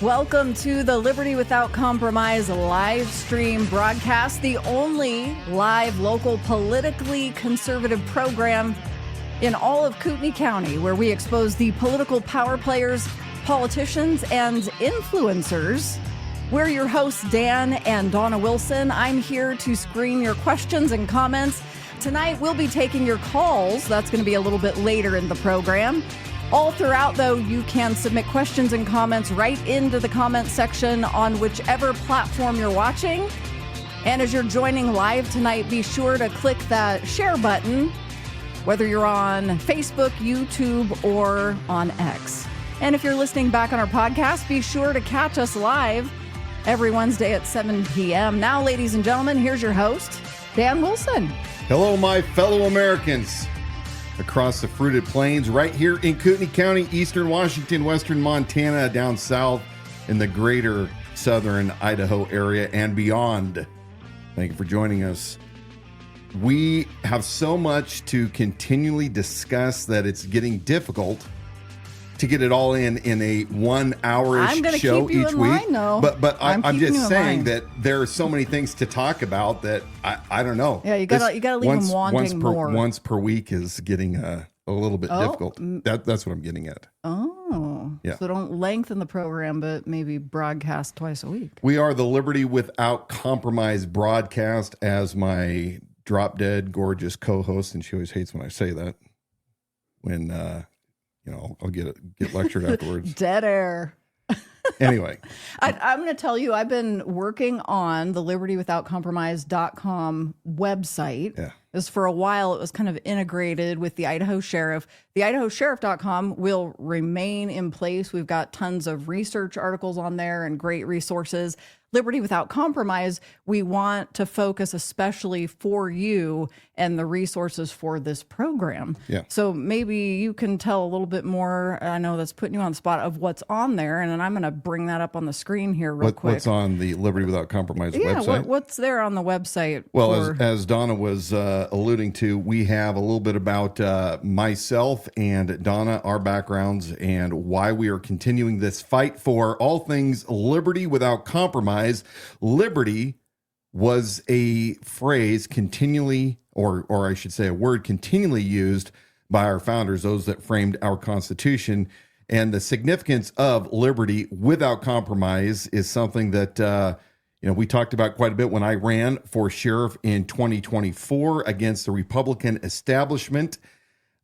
Welcome to the Liberty Without Compromise live stream broadcast, the only live local politically conservative program in all of Kootenai County, where we expose the political power players, politicians, and influencers. We're your hosts, Dan and Dawna Wilson. I'm here to screen your questions and comments. Tonight, we'll be taking your calls. That's going to be a little bit later in the program. All throughout, though, you can submit questions and comments right into the comment section on whichever platform you're watching. And as you're joining live tonight, be sure to click that share button, whether you're on Facebook, YouTube, or on X. And if you're listening back on our podcast, be sure to catch us live every Wednesday at 7 p.m. Now, ladies and gentlemen, here's your host, Dan Wilson. Hello, my fellow Americans. Across the fruited plains, right here in Kootenai County, eastern Washington, western Montana, down south in the greater southern Idaho area and beyond. Thank you for joining us. We have so much to continually discuss that it's getting difficult to get it all in a 1 hour-ish show keep you each in week. Line, though. But I'm just saying line. that there are so many things to talk about that I don't know. Yeah, you gotta leave them wanting more. Once per week is getting a little bit difficult. That's what I'm getting at. Oh, yeah. So don't lengthen the program, but maybe broadcast twice a week. We are the Liberty Without Compromise broadcast, as my drop dead gorgeous co-host, and she always hates when I say that. When I'll get lectured afterwards. Dead air. Anyway. I'm going to tell you, I've been working on the libertywithoutcompromise.com website. Yeah. This for a while, it was kind of integrated with the Idaho Sheriff. The idahosheriff.com will remain in place. We've got tons of research articles on there and great resources. Liberty Without Compromise, we want to focus especially for you and the resources for this program. Yeah. So maybe you can tell a little bit more. I know that's putting you on the spot of what's on there, and then I'm going to bring that up on the screen here real quick. What's on the Liberty Without Compromise website? What's there on the website? Well, as Dawna was alluding to, we have a little bit about myself and Dawna, our backgrounds, and why we are continuing this fight for all things liberty without compromise. Liberty was a phrase continually, or I should say a word continually used by our founders, those that framed our Constitution. And the significance of liberty without compromise is something that we talked about quite a bit when I ran for sheriff in 2024 against the Republican establishment.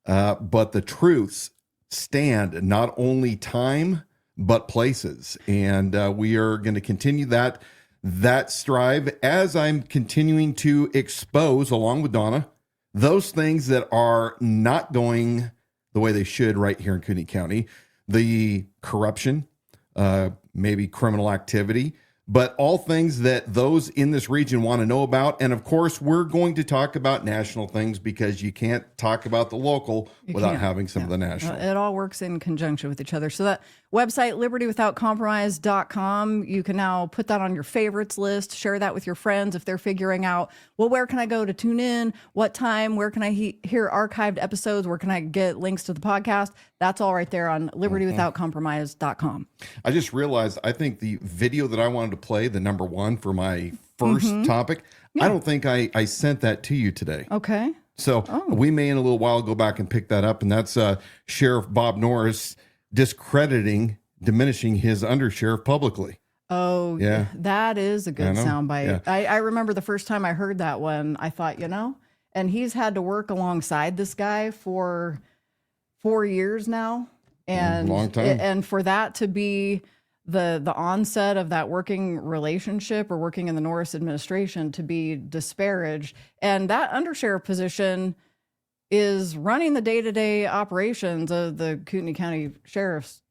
But the truths stand not only time, but places. And we are going to continue that strive as I'm continuing to expose, along with Dawna, those things that are not going the way they should right here in Kootenai County. The corruption, maybe criminal activity, but all things that those in this region want to know about. And of course, we're going to talk about national things because you can't talk about the local without having some of the national. It all works in conjunction with each other. So that website, libertywithoutcompromise.com, you can now put that on your favorites list, share that with your friends if they're figuring out, well, where can I go to tune in? What time? Where can I hear archived episodes? Where can I get links to the podcast? That's all right there on libertywithoutcompromise.com. I just realized, I think the video that I wanted to play, the number one for my first topic, I don't think I sent that to you today. Okay. So we may in a little while go back and pick that up. And that's Sheriff Bob Norris diminishing his undersheriff publicly. Oh, yeah. That is a good soundbite. Yeah. I remember the first time I heard that one, I thought, and he's had to work alongside this guy for 4 years now. And long time. And for that to be the onset of that working relationship or working in the Norris administration to be disparaged. And that undersheriff position is running the day-to-day operations of the Kootenai County Sheriff's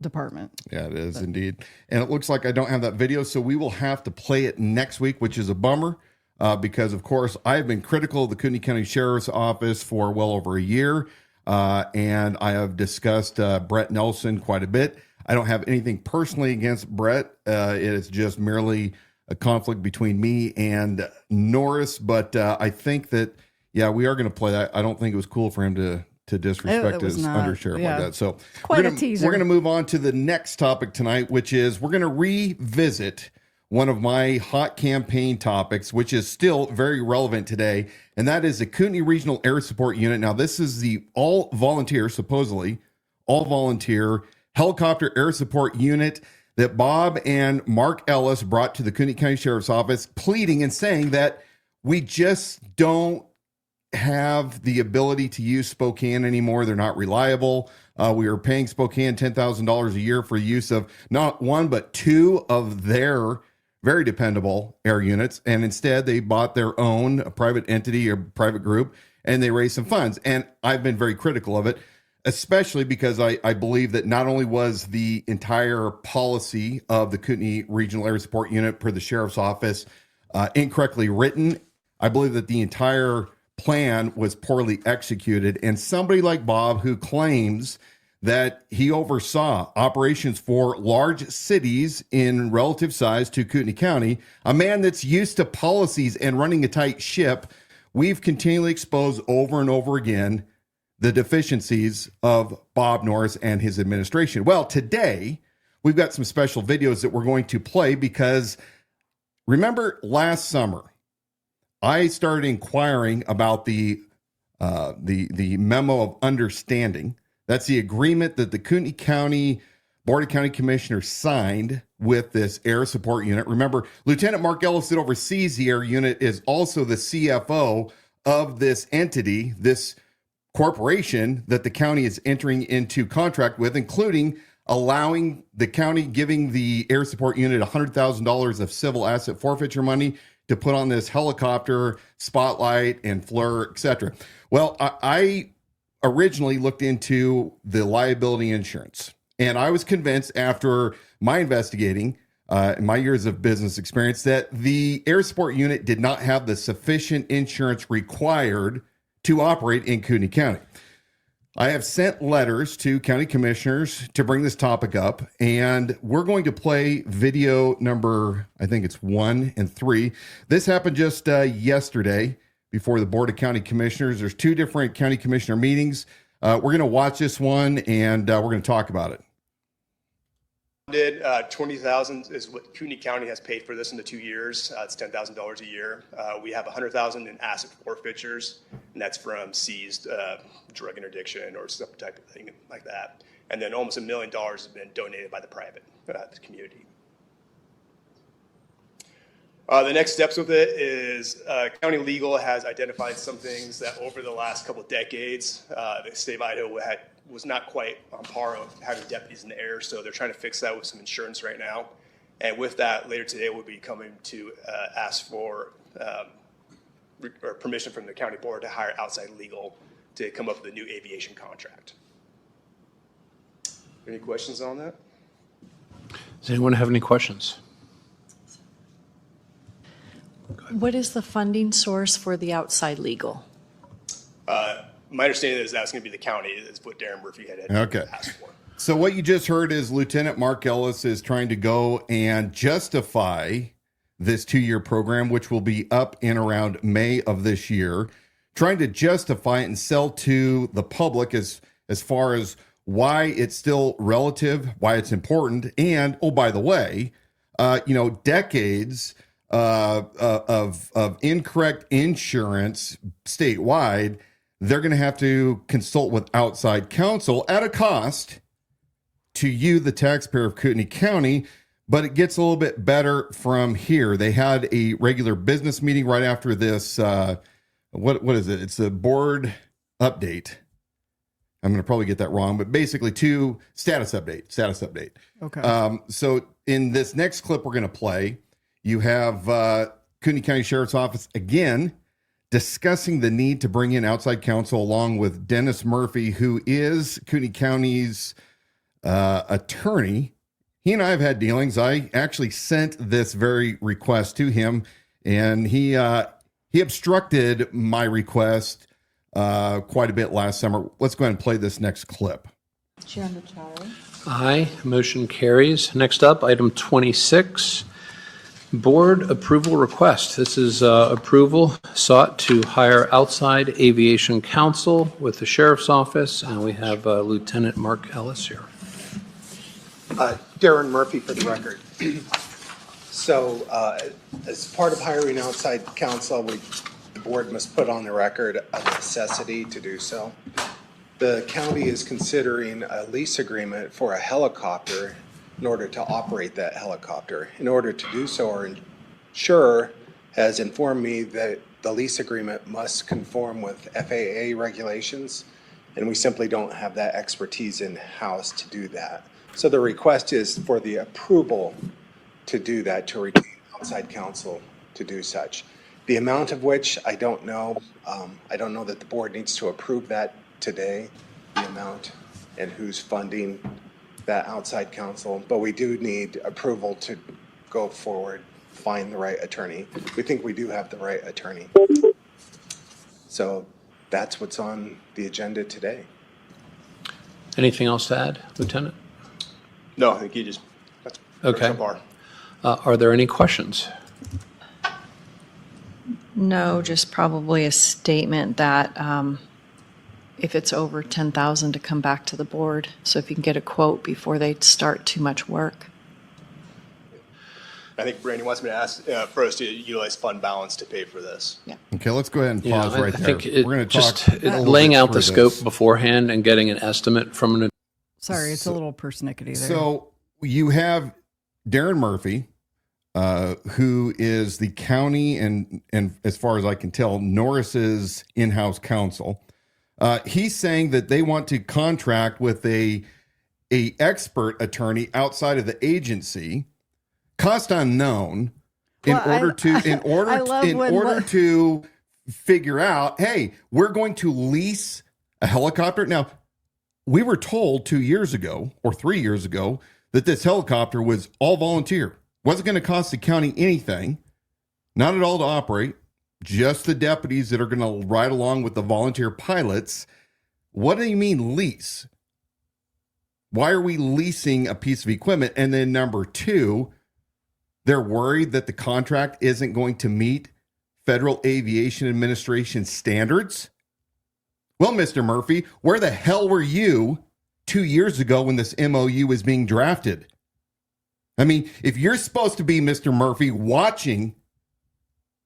Department. Yeah, it is indeed. And it looks like I don't have that video, so we will have to play it next week, which is a bummer because, of course, I have been critical of the Kootenai County Sheriff's Office for well over a year, and I have discussed Brett Nelson quite a bit. I don't have anything personally against Brett. It is just merely a conflict between me and Norris, but I think that, yeah, we are going to play that. I don't think it was cool for him to to disrespect It was his not, undersheriff yeah. like that. So Quite we're a teaser. We're going to move on to the next topic tonight, which is we're going to revisit one of my hot campaign topics, which is still very relevant today, and that is the Kootenai Regional Air Support Unit. Now, this is the all-volunteer, supposedly all-volunteer helicopter air support unit that Bob and Mark Ellis brought to the Kootenai County Sheriff's Office, pleading and saying that we just don't have the ability to use Spokane anymore. They're not reliable. We are paying Spokane $10,000 a year for use of not one, but two of their very dependable air units. And instead, they bought their own, a private entity or private group, and they raised some funds. And I've been very critical of it, especially because I believe that not only was the entire policy of the Kootenai Regional Air Support Unit per the Sheriff's Office incorrectly written, I believe that the entire plan was poorly executed. And somebody like Bob, who claims that he oversaw operations for large cities in relative size to Kootenai County, a man that's used to policies and running a tight ship, we've continually exposed over and over again the deficiencies of Bob Norris and his administration. Well, today we've got some special videos that we're going to play because remember last summer, I started inquiring about the memo of understanding. That's the agreement that the Kootenai County Board of County Commissioners signed with this air support unit. Remember, Lieutenant Mark Ellis that oversees the air unit is also the CFO of this entity, this corporation that the county is entering into contract with, including allowing the county giving the air support unit $100,000 of civil asset forfeiture money to put on this helicopter, Spotlight, and Fleur, etc. Well, I originally looked into the liability insurance, and I was convinced after my investigating, my years of business experience, that the air support unit did not have the sufficient insurance required to operate in Kootenai County. I have sent letters to county commissioners to bring this topic up, and we're going to play video number, I think it's 1 and 3. This happened just yesterday before the Board of County Commissioners. There's 2 different county commissioner meetings. We're going to watch this one, and we're going to talk about it. $20,000 is what Kootenai County has paid for this in the 2 years. It's $10,000 a year. We have $100,000 in asset forfeitures, and that's from seized drug interdiction or some type of thing like that. And then almost $1 million has been donated by the private community. The next steps with it is county legal has identified some things that over the last couple of decades, the state of Idaho was not quite on par of having deputies in the air, so they're trying to fix that with some insurance right now. And with that, later today, we'll be coming to ask for or permission from the county board to hire outside legal to come up with a new aviation contract. Any questions on that? Does anyone have any questions? What is the funding source for the outside legal? My understanding is that's going to be the county, is what Darren Murphy had asked for. So what you just heard is Lieutenant Mark Ellis is trying to go and justify this 2-year program, which will be up in around May of this year, trying to justify it and sell to the public as far as why it's still relative, why it's important, and, oh, by the way, decades of incorrect insurance statewide, they're going to have to consult with outside counsel at a cost to you, the taxpayer of Kootenai County, but it gets a little bit better from here. They had a regular business meeting right after this. What is it? It's a board update. I'm going to probably get that wrong, but basically status update. Okay. So in this next clip we're going to play, you have Kootenai County Sheriff's Office again discussing the need to bring in outside counsel along with Dennis Murphy, who is Kootenai County's attorney. He and I have had dealings. I actually sent this very request to him, and he obstructed my request quite a bit last summer. Let's go ahead and play this next clip. Chair Chari. Aye. Motion carries. Next up, item 26. Board approval request. This is approval sought to hire outside aviation counsel with the Sheriff's Office, and we have Lieutenant Mark Ellis here. Darren Murphy for the record. So as part of hiring outside counsel, the board must put on the record a necessity to do so. The county is considering a lease agreement for a helicopter in order to operate that helicopter. In order to do so, our insurer has informed me that the lease agreement must conform with FAA regulations, and we simply don't have that expertise in-house to do that. So the request is for the approval to do that, to retain outside counsel to do such. The amount of which I don't know. I don't know that the board needs to approve that today, the amount and who's funding that outside counsel, but we do need approval to go forward, find the right attorney. We think we do have the right attorney. So that's what's on the agenda today. Anything else to add, Lieutenant? No, I think you just, that's Okay. so far. Are there any questions? No, just probably a statement that if it's over 10,000 to come back to the board. So if you can get a quote before they start too much work. I think Brandy wants me to ask for us to utilize fund balance to pay for this. Okay, let's go ahead and pause I right there. think it, We're going to just talk a little laying bit out the through scope this. beforehand and getting an estimate from an. Sorry, it's a little persnickety there. So you have Darren Murphy, who is the county and as far as I can tell, Norris's in-house counsel. He's saying that they want to contract with a expert attorney outside of the agency, cost unknown, in order to figure out, hey, we're going to lease a helicopter. Now, we were told 2 years ago or 3 years ago that this helicopter was all volunteer. Wasn't going to cost the county anything, not at all to operate, just the deputies that are going to ride along with the volunteer pilots. What do you mean lease? Why are we leasing a piece of equipment? And then number two, they're worried that the contract isn't going to meet Federal Aviation Administration standards. Well, Mr. Murphy, where the hell were you 2 years ago when this MOU was being drafted? I mean, if you're supposed to be, Mr. Murphy, watching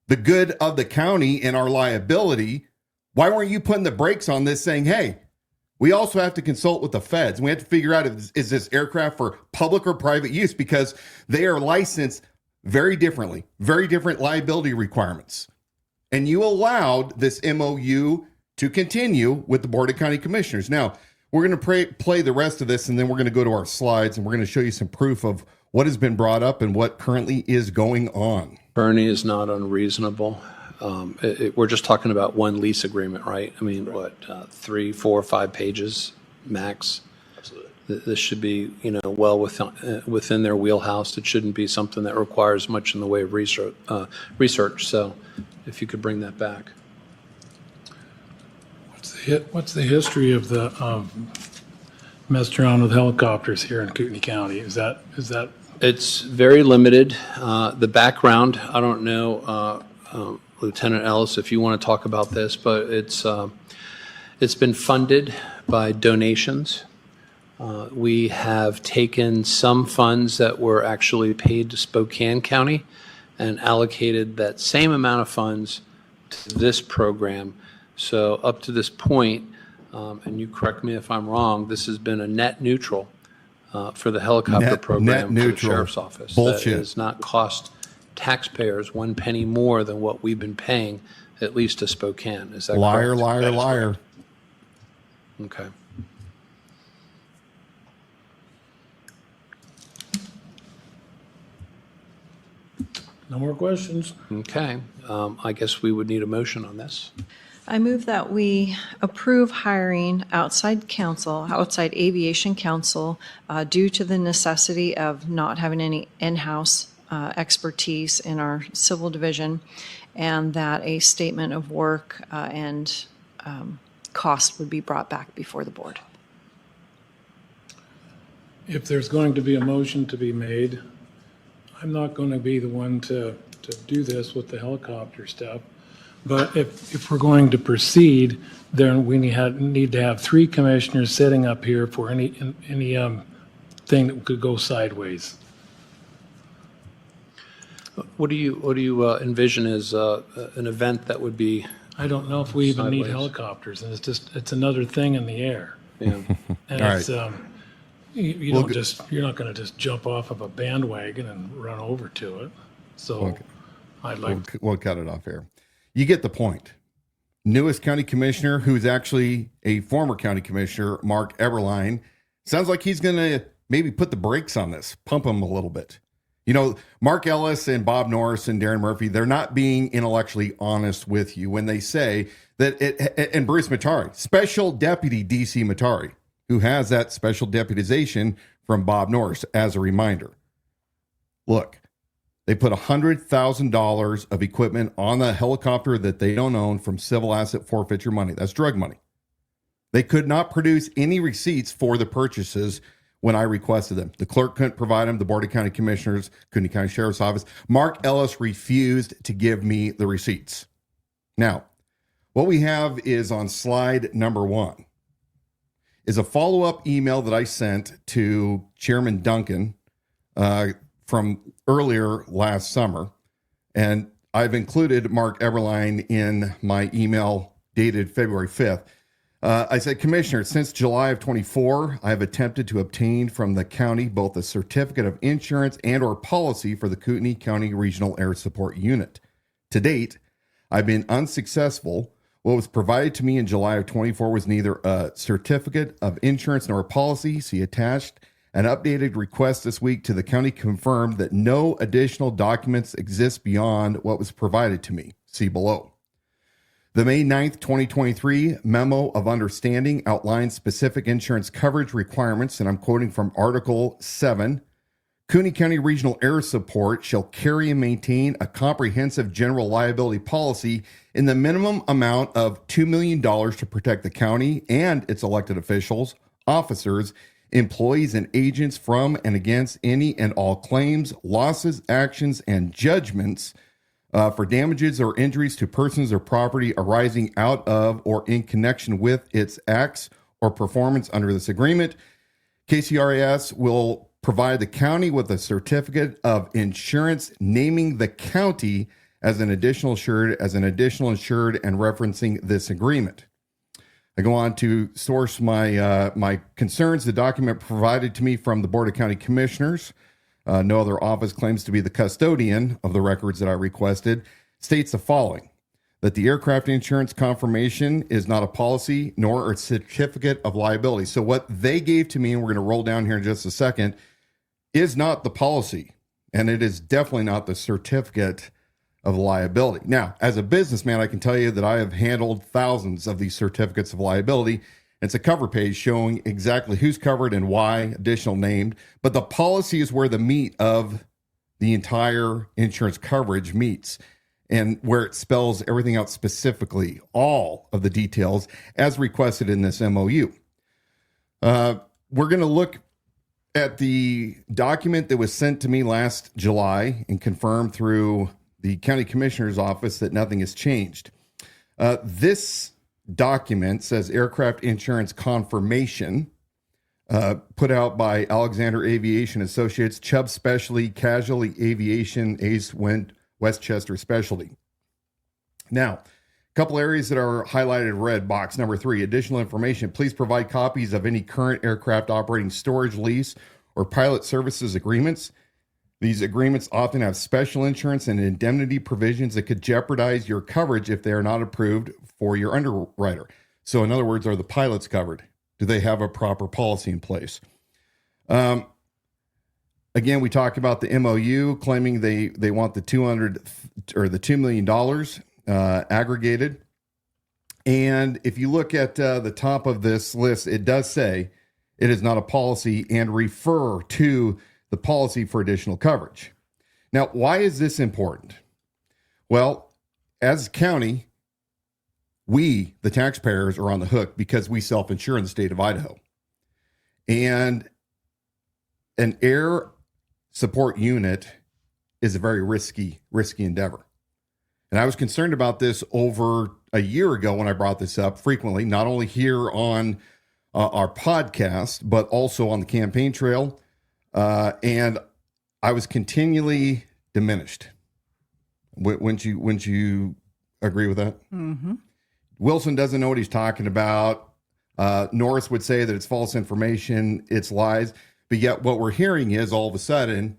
the good of the county and our liability, why weren't you putting the brakes on this saying, hey, we also have to consult with the feds. We have to figure out is this aircraft for public or private use, because they are licensed very differently, very different liability requirements. And you allowed this MOU to continue with the Board of County Commissioners. Now, we're going to play the rest of this, and then we're going to go to our slides, and we're going to show you some proof of what has been brought up and what currently is going on. Bernie is not unreasonable. We're just talking about one lease agreement, right? I mean, what, 3, 4, 5 pages max? Absolutely. This should be, well within their wheelhouse. It shouldn't be something that requires much in the way of research. So if you could bring that back. What's the history of the messed around with helicopters here in Kootenai County? Is that It's very limited. The background, I don't know, Lieutenant Ellis, if you want to talk about this, but it's been funded by donations. We have taken some funds that were actually paid to Spokane County and allocated that same amount of funds to this program. So up to this point, and you correct me if I'm wrong, this has been a net neutral for the helicopter program for the Sheriff's Office. Bullshit. That has not cost taxpayers 1 penny more than what we've been paying, at least to Spokane. Is that Liar, correct? liar, liar. Okay. no more questions? Okay. I guess we would need a motion on this. I move that we approve hiring outside aviation counsel due to the necessity of not having any in-house expertise in our civil division, and that a statement of work and cost would be brought back before the board. If there's going to be a motion to be made, I'm not going to be the one to do this with the helicopter stuff. But if we're going to proceed, then we need to have 3 commissioners sitting up here for any thing that could go sideways. What do you envision as an event that would be? I don't know if we even need Sideways. helicopters, and it's another thing in the air. Yeah. And All it's, you Well, don't you're not going to just jump off of a bandwagon and run over to it. So Okay. I'd like We'll cut it off here. You get the point. Newest county commissioner, who's actually a former county commissioner, Mark Eberline, sounds like he's going to maybe put the brakes on this, pump him a little bit. You know, Mark Ellis and Bob Norris and Darren Murphy, they're not being intellectually honest with you when they say that and Bruce Matari, Special Deputy DC Matari, who has that special deputization from Bob Norris as a reminder. Look, they put $100,000 of equipment on the helicopter that they don't own from civil asset forfeiture money. That's drug money. They could not produce any receipts for the purchases when I requested them. The clerk couldn't provide them. The Board of County Commissioners, Cooney County Sheriff's Office. Mark Ellis refused to give me the receipts. Now, what we have is on slide number 1 is a follow-up email that I sent to Chairman Duncan from earlier last summer. And I've included Mark Eberline in my email dated February 5th. I said, Commissioner, since July of 24, I have attempted to obtain from the county both a certificate of insurance and or policy for the Kootenai County Regional Air Support Unit. To date, I've been unsuccessful. What was provided to me in July of 24 was neither a certificate of insurance nor a policy. See attached. An updated request this week to the county confirmed that no additional documents exist beyond what was provided to me. See below. The May 9th, 2023 Memo of Understanding outlines specific insurance coverage requirements, and I'm quoting from Article 7. Kootenai County Regional Air Support shall carry and maintain a comprehensive general liability policy in the minimum amount of $2 million to protect the county and its elected officials, officers, employees, and agents from and against any and all claims, losses, actions, and judgments for damages or injuries to persons or property arising out of or in connection with its acts or performance under this agreement. KCRAS will provide the county with a certificate of insurance naming the county as an additional insured, and referencing this agreement. I go on to source my concerns. The document provided to me from the Board of County Commissioners, no other office claims to be the custodian of the records that I requested, states the following: that the aircraft insurance confirmation is not a policy nor a certificate of liability. So what they gave to me, and we're going to roll down here in just a second, is not the policy, and it is definitely not the certificate of liability. Now, as a businessman, I can tell you that I have handled thousands of these certificates of liability. It's a cover page showing exactly who's covered and why, additional named, but the policy is where the meat of the entire insurance coverage meets and where it spells everything out specifically, all of the details as requested in this MOU. We're going to look at the document that was sent to me last July and confirmed through the county commissioner's office that nothing has changed. This document says aircraft insurance confirmation, put out by Alexander Aviation Associates, Chubb Specialty, Casualty Aviation, Ace Westchester Specialty. Now, a couple areas that are highlighted red, box number 3, additional information. Please provide copies of any current aircraft operating storage lease or pilot services agreements. These agreements often have special insurance and indemnity provisions that could jeopardize your coverage if they are not approved for your underwriter. So in other words, are the pilots covered? Do they have a proper policy in place? Again, we talked about the MOU claiming they want the 200 or the $2 million aggregated. And if you look at the top of this list, it does say it is not a policy and refer to the policy for additional coverage. Now, why is this important? Well, as a county, we, the taxpayers, are on the hook because we self-insure in the state of Idaho. And an air support unit is a very risky endeavor. And I was concerned about this over a year ago when I brought this up frequently, not only here on our podcast, but also on the campaign trail. And I was continually diminished. Wouldn't you agree with that? Mm-hmm. Wilson doesn't know what he's talking about. Norris would say that it's false information, it's lies. But yet what we're hearing is all of a sudden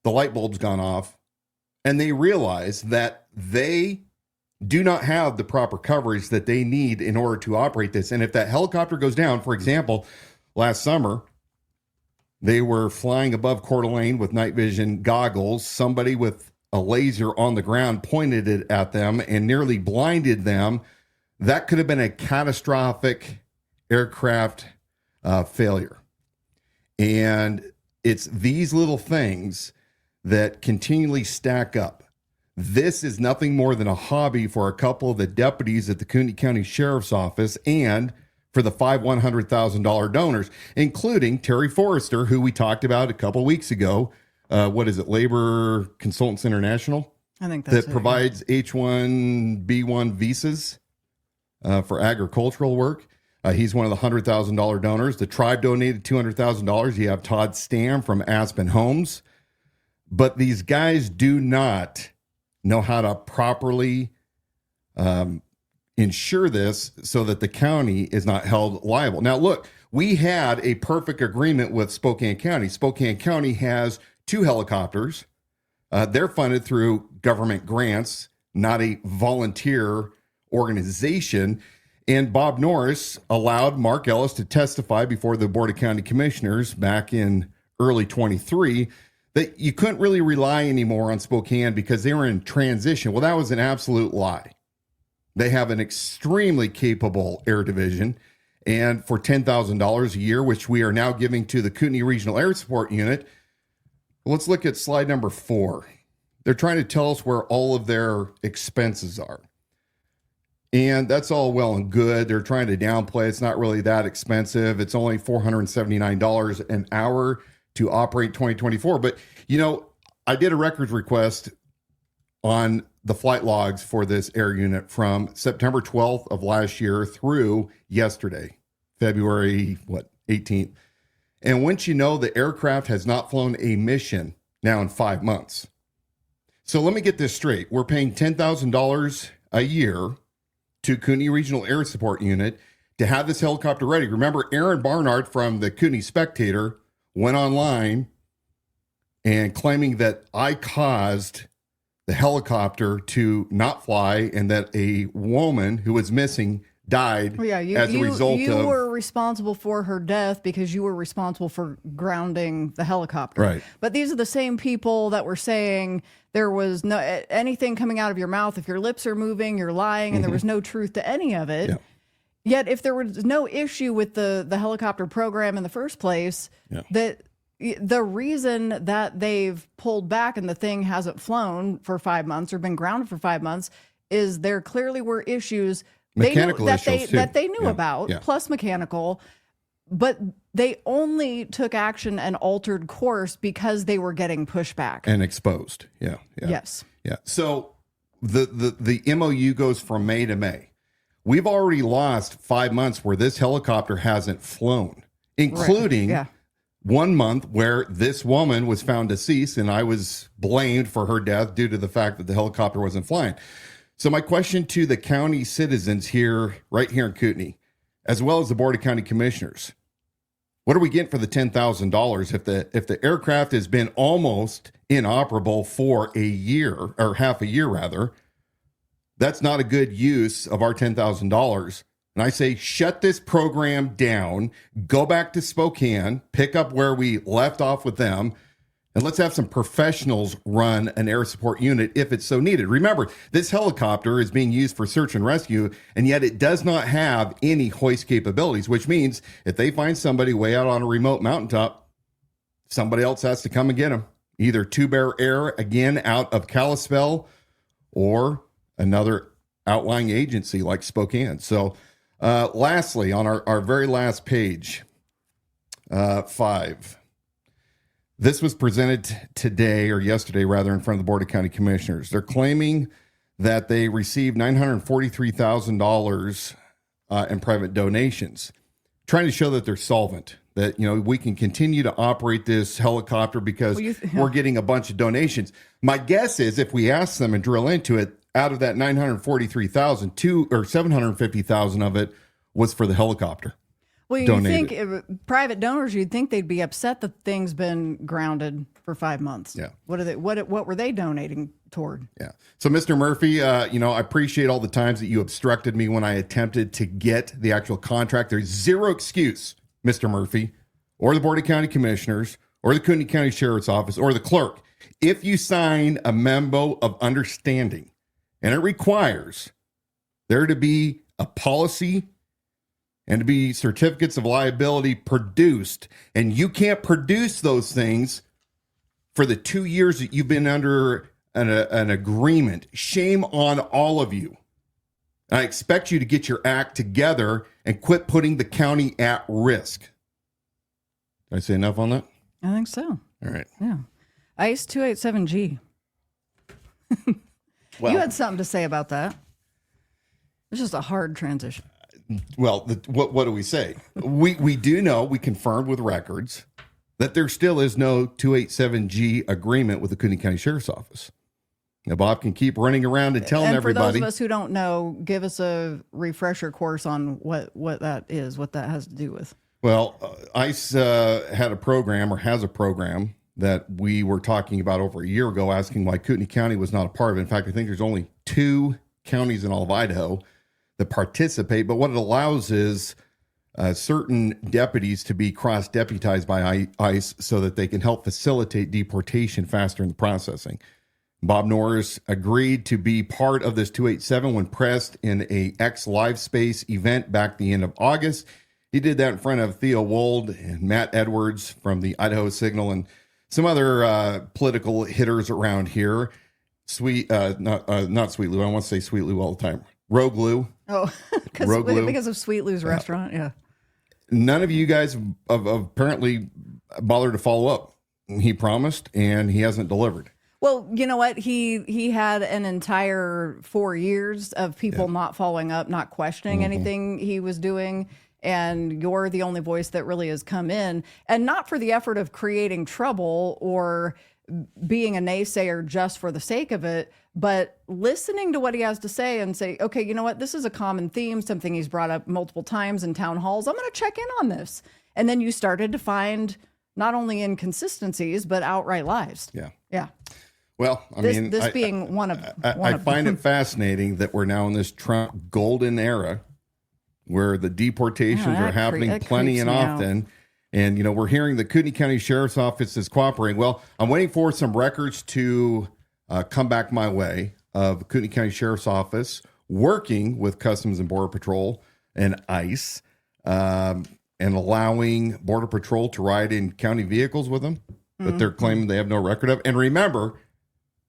the light bulb's gone off and they realize that they do not have the proper coverage that they need in order to operate this. And if that helicopter goes down, for example, last summer, they were flying above Coeur d'Alene with night vision goggles. Somebody with a laser on the ground pointed it at them and nearly blinded them. That could have been a catastrophic aircraft failure. And it's these little things that continually stack up. This is nothing more than a hobby for a couple of the deputies at the Kootenai County Sheriff's Office and for the 5 $100,000 donors, including Terry Forrester, who we talked about a couple of weeks ago. What is it? Labor Consultants International? I think that's that provides H-1B1 visas for agricultural work. He's one of the $100,000 donors. The tribe donated $200,000. You have Todd Stam from Aspen Homes. But these guys do not know how to properly ensure this so that the county is not held liable. Now, look, we had a perfect agreement with Spokane County. Spokane County has 2 helicopters. They're funded through government grants, not a volunteer organization. And Bob Norris allowed Mark Ellis to testify before the Board of County Commissioners back in early 23 that you couldn't really rely anymore on Spokane because they were in transition. Well, that was an absolute lie. They have an extremely capable air division. And for $10,000 a year, which we are now giving to the Kootenai Regional Air Support Unit, let's look at slide number 4. They're trying to tell us where all of their expenses are. And that's all well and good. They're trying to downplay. It's not really that expensive. It's only $479 an hour to operate 2024. But, you know, I did a records request on the flight logs for this air unit from September 12th of last year through yesterday, February, 18th. And once you know the aircraft has not flown a mission now in 5 months. So let me get this straight. We're paying $10,000 a year to Kootenai Regional Air Support Unit to have this helicopter ready. Remember, Aaron Barnard from the Kootenai Spectator went online and claiming that I caused the helicopter to not fly and that a woman who was missing died as a result of... You were responsible for her death because you were responsible for grounding the helicopter. Right. But these are the same people that were saying there was no anything coming out of your mouth. If your lips are moving, you're lying, and there was no truth to any of it. Yeah. Yet if there was no issue with the helicopter program in the first place, that the reason that they've pulled back and the thing hasn't flown for 5 months or been grounded for 5 months is there clearly were issues that they knew about, plus mechanical, but they only took action and altered course because they were getting pushback and exposed. Yes. So the MOU goes from May to May. We've already lost 5 months where this helicopter hasn't flown, including 1 month where this woman was found deceased and I was blamed for her death due to the fact that the helicopter wasn't flying. So my question to the county citizens here, right here in Kootenai, as well as the Board of County Commissioners, what are we getting for the $10,000 if the aircraft has been almost inoperable for a year or half a year rather? That's not a good use of our $10,000. And I say, shut this program down, go back to Spokane, pick up where we left off with them, and let's have some professionals run an air support unit if it's so needed. Remember, this helicopter is being used for search and rescue, and yet it does not have any hoist capabilities, which means if they find somebody way out on a remote mountaintop, somebody else has to come and get them. Either Two Bear Air, again, out of Kalispell, or another outlying agency like Spokane. So lastly, on our very last page, 5, This was presented today or yesterday, rather, in front of the Board of County Commissioners. They're claiming that they received $943,000 in private donations, trying to show that they're solvent, that, we can continue to operate this helicopter because we're getting a bunch of donations. My guess is if we ask them and drill into it, out of that $943,000, $750,000 of it was for the helicopter. Well, you donated. think private donors, you'd think they'd be upset that the thing's been grounded for 5 months. Yeah. What were they donating toward? Yeah. So, Mr. Murphy, I appreciate all the times that you obstructed me when I attempted to get the actual contract. There's zero excuse, Mr. Murphy, or the Board of County Commissioners, or the Kootenai County Sheriff's Office, or the clerk. If you sign a memo of understanding, and it requires there to be a policy and to be certificates of liability produced, and you can't produce those things for the 2 years that you've been under an agreement, shame on all of you. I expect you to get your act together and quit putting the county at risk. Did I say enough on that? I think so. All right. Yeah. ICE 287G. Well, You had something to say about that. It's just a hard transition. Well, what do we say? We do know, we confirmed with records, that there still is no 287G agreement with the Kootenai County Sheriff's Office. Now, Bob can keep running around and telling everybody. And for those of us who don't know, give us a refresher course on what that is, what that has to do with. Well, ICE had a program, or has a program, that we were talking about over a year ago, asking why Kootenai County was not a part of it. In fact, I think there's only 2 counties in all of Idaho that participate, but what it allows is certain deputies to be cross-deputized by ICE so that they can help facilitate deportation faster in the processing. Bob Norris agreed to be part of this 287 when pressed in a X Live Space event back the end of August. He did that in front of Theo Wold and Matt Edwards from the Idaho Signal and some other political hitters around here. Not Sweet Lou. I want to say Sweet Lou all the time. Rogue Lou. Oh, because of Sweet Lou's restaurant. Yeah. None of you guys have apparently bothered to follow up. He promised, and he hasn't delivered. Well, you know what? He had an entire 4 years of people not following up, not questioning anything he was doing. And you're the only voice that really has come in, and not for the effort of creating trouble or being a naysayer just for the sake of it, but listening to what he has to say and say, okay, you know what? This is a common theme, something he's brought up multiple times in town halls. I'm going to check in on this. And then you started to find not only inconsistencies, but outright lies. Yeah. Yeah. Well, This being one of I find it fascinating that we're now in this Trump golden era where the deportations are happening plenty and often. And, we're hearing the Kootenai County Sheriff's Office is cooperating. Well, I'm waiting for some records to come back my way of Kootenai County Sheriff's Office working with Customs and Border Patrol and ICE and allowing Border Patrol to ride in county vehicles with them that they're claiming they have no record of. And remember,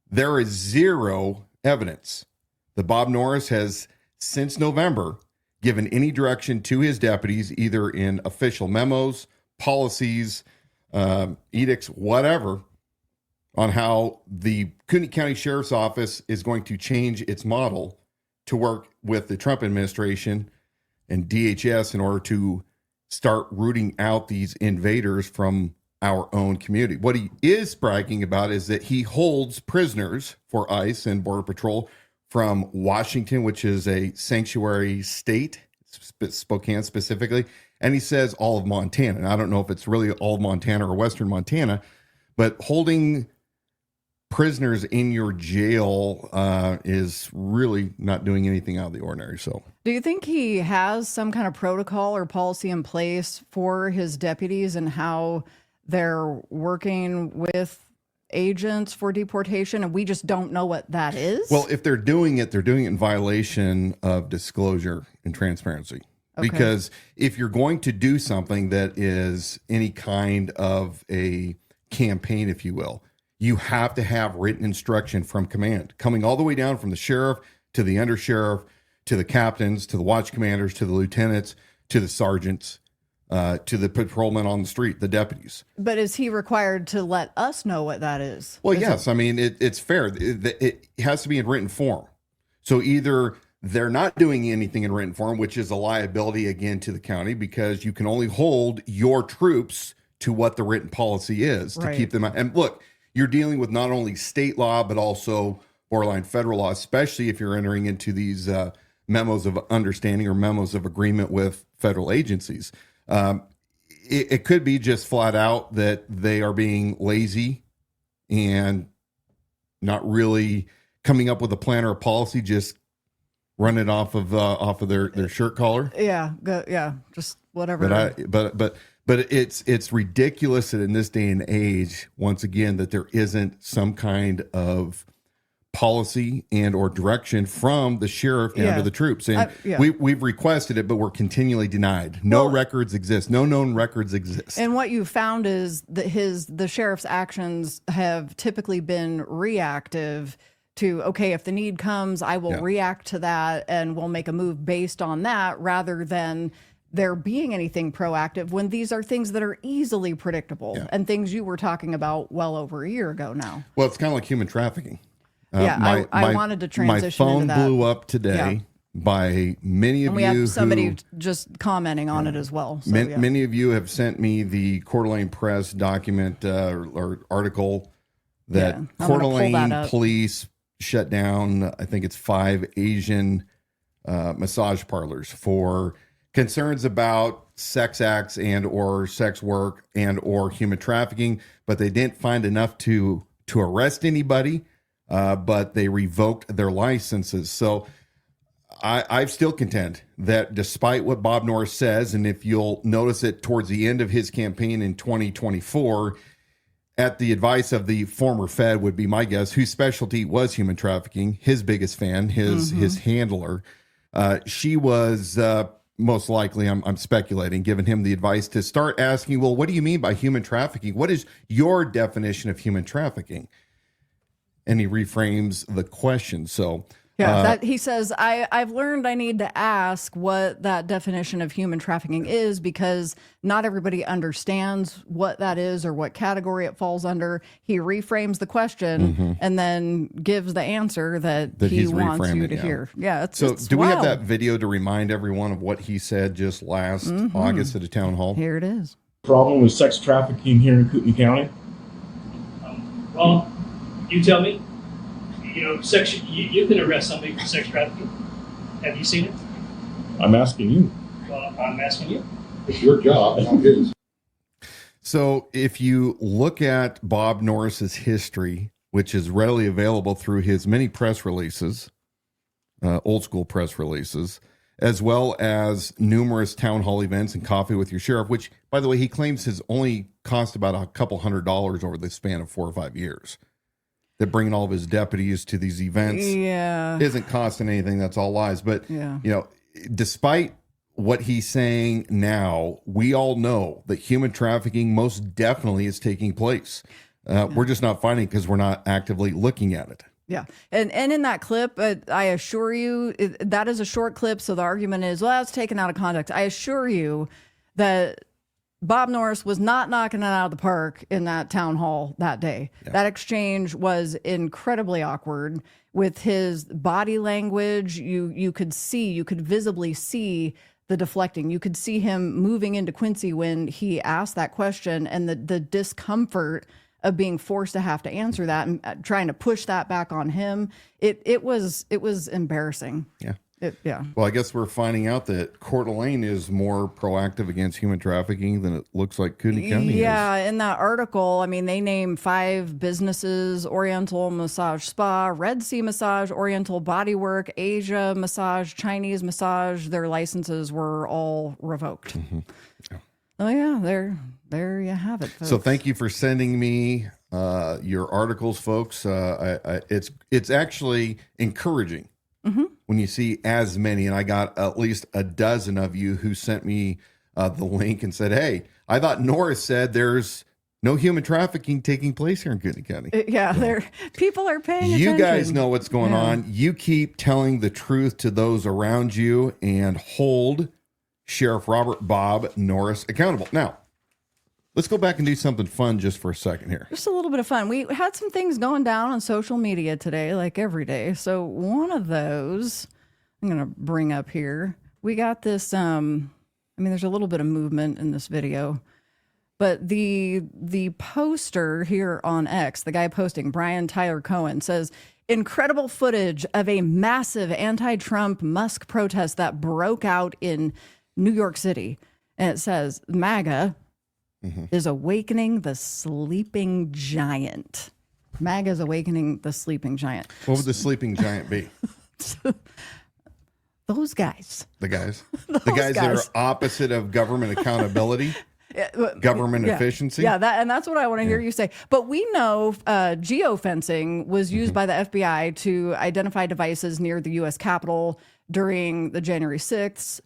there is zero evidence that Bob Norris has, since November, given any direction to his deputies, either in official memos, policies, edicts, whatever, on how the Kootenai County Sheriff's Office is going to change its model to work with the Trump administration and DHS in order to start rooting out these invaders from our own community. What he is bragging about is that he holds prisoners for ICE and Border Patrol from Washington, which is a sanctuary state, Spokane specifically, and he says all of Montana. And I don't know if it's really all of Montana or Western Montana, but holding prisoners in your jail is really not doing anything out of the ordinary. So, do you think he has some kind of protocol or policy in place for his deputies and how they're working with agents for deportation, and we just don't know what that is? Well, if they're doing it in violation of disclosure and transparency. Okay. Because if you're going to do something that is any kind of a campaign, if you will, you have to have written instruction from command, coming all the way down from the sheriff to the undersheriff, to the captains, to the watch commanders, to the lieutenants, to the sergeants. to the patrolmen on the street, the deputies. But is he required to let us know what that is? Well, yes. I mean, it's fair. It has to be in written form. So either they're not doing anything in written form, which is a liability again to the county, because you can only hold your troops to what the written policy is to keep them out. And look, you're dealing with not only state law, but also borderline federal law, especially if you're entering into these memos of understanding or memos of agreement with federal agencies. It could be just flat out that they are being lazy and not really coming up with a plan or a policy, just run it off of their shirt collar. Yeah, just whatever. But it's ridiculous that in this day and age, once again, that there isn't some kind of policy and or direction from the sheriff down to the troops. And we've requested it, but we're continually denied. No records exist. No known records exist. And what you found is that the sheriff's actions have typically been reactive to, okay, if the need comes, I will react to that and we'll make a move based on that, rather than there being anything proactive when these are things that are easily predictable and things you were talking about well over a year ago now. Well, it's kind of like human trafficking. I wanted to transition into that. My phone blew up today by many of you. And we have somebody just commenting on it as well. So, many of you have sent me the Coeur d'Alene Press document or article that Coeur d'Alene police shut down, I think it's 5 Asian massage parlors for concerns about sex acts and or sex work and or human trafficking, but they didn't find enough to arrest anybody. But they revoked their licenses. So I still contend that despite what Bob Norris says, and if you'll notice it towards the end of his campaign in 2024, at the advice of the former Fed would be my guess, whose specialty was human trafficking, his biggest fan, his handler, she was most likely, I'm speculating, giving him the advice to start asking, well, what do you mean by human trafficking? What is your definition of human trafficking? And he reframes the question. So he says, I've learned I need to ask what that definition of human trafficking is, because not everybody understands what that is or what category it falls under. He reframes the question and then gives the answer that he wants you to hear. Yeah. So do we have that video to remind everyone of what he said just last August at a town hall? Here it is. Problem with sex trafficking here in Kootenai County? Well, you tell me. You know, you can arrest somebody for sex trafficking. Have you seen it? I'm asking you. Well, I'm asking you. It's your job, not his. So if you look at Bob Norris's history, which is readily available through his many press releases, old school press releases, as well as numerous town hall events and coffee with your sheriff, which, by the way, he claims has only cost about a couple $100s over the span of 4 or 5 years. That bringing all of his deputies to these events isn't costing anything. That's all lies. But, you know, despite what he's saying now, we all know that human trafficking most definitely is taking place. We're just not finding it because we're not actively looking at it. Yeah. And in that clip, I assure you, that is a short clip. So the argument is, well, it's taken out of context. I assure you that Bob Norris was not knocking it out of the park in that town hall that day. Yeah. That exchange was incredibly awkward with his body language. You could visibly see the deflecting. You could see him moving into Quincy when he asked that question, and the discomfort of being forced to have to answer that and trying to push that back on him. It was embarrassing. Yeah. Well, I guess we're finding out that Coeur d'Alene is more proactive against human trafficking than it looks like Kootenai County is. Yeah, in that article, I mean, they name 5 businesses: Oriental Massage Spa, Red Sea Massage, Oriental Bodywork, Asia Massage, Chinese Massage. Their licenses were all revoked. Oh yeah, there you have it, folks. So thank you for sending me your articles, folks. It's actually encouraging. When you see as many, and I got at least a dozen of you who sent me the link and said, hey, I thought Norris said there's no human trafficking taking place here in Kootenai County. People are paying attention. You guys know what's going on. You keep telling the truth to those around you and hold Sheriff Robert Bob Norris accountable. Now, let's go back and do something fun just for a second here. Just a little bit of fun. We had some things going down on social media today, like every day. So one of those I'm going to bring up here. We got this, there's a little bit of movement in this video, but the poster here on X, the guy posting, Brian Tyler Cohen, says, incredible footage of a massive anti-Trump Musk protest that broke out in New York City. And it says, MAGA is awakening the sleeping giant. MAGA is awakening the sleeping giant. What would the sleeping giant be? Those guys. The guys? The guys that are opposite of government accountability? Government efficiency? Yeah, that's what I want to hear you say. But we know geofencing was used by the FBI to identify devices near the U.S. Capitol during the January 6th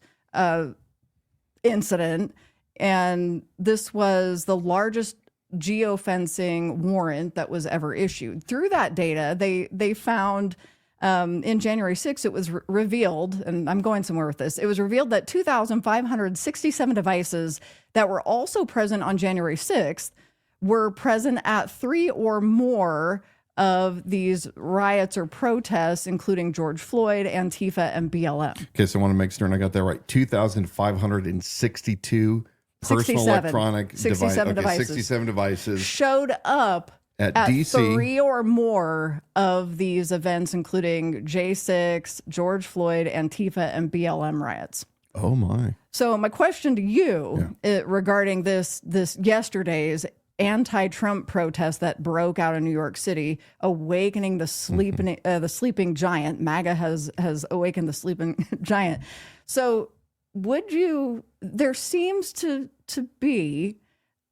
incident. And this was the largest geofencing warrant that was ever issued. Through that data, they found in January 6th, it was revealed, and I'm going somewhere with this, it was revealed that 2,567 devices that were also present on January 6th were present at 3 or more of these riots or protests, including George Floyd, Antifa, and BLM. Okay, so I want to make sure I got that right. 2,562 personal electronic 67 devices. 67 devices showed up at DC. 3 or more of these events, including J6, George Floyd, Antifa, and BLM riots. Oh my! So my question to you regarding this yesterday's anti-Trump protest that broke out in New York City, awakening the sleeping giant. MAGA has awakened the sleeping giant. So would you? There seems to be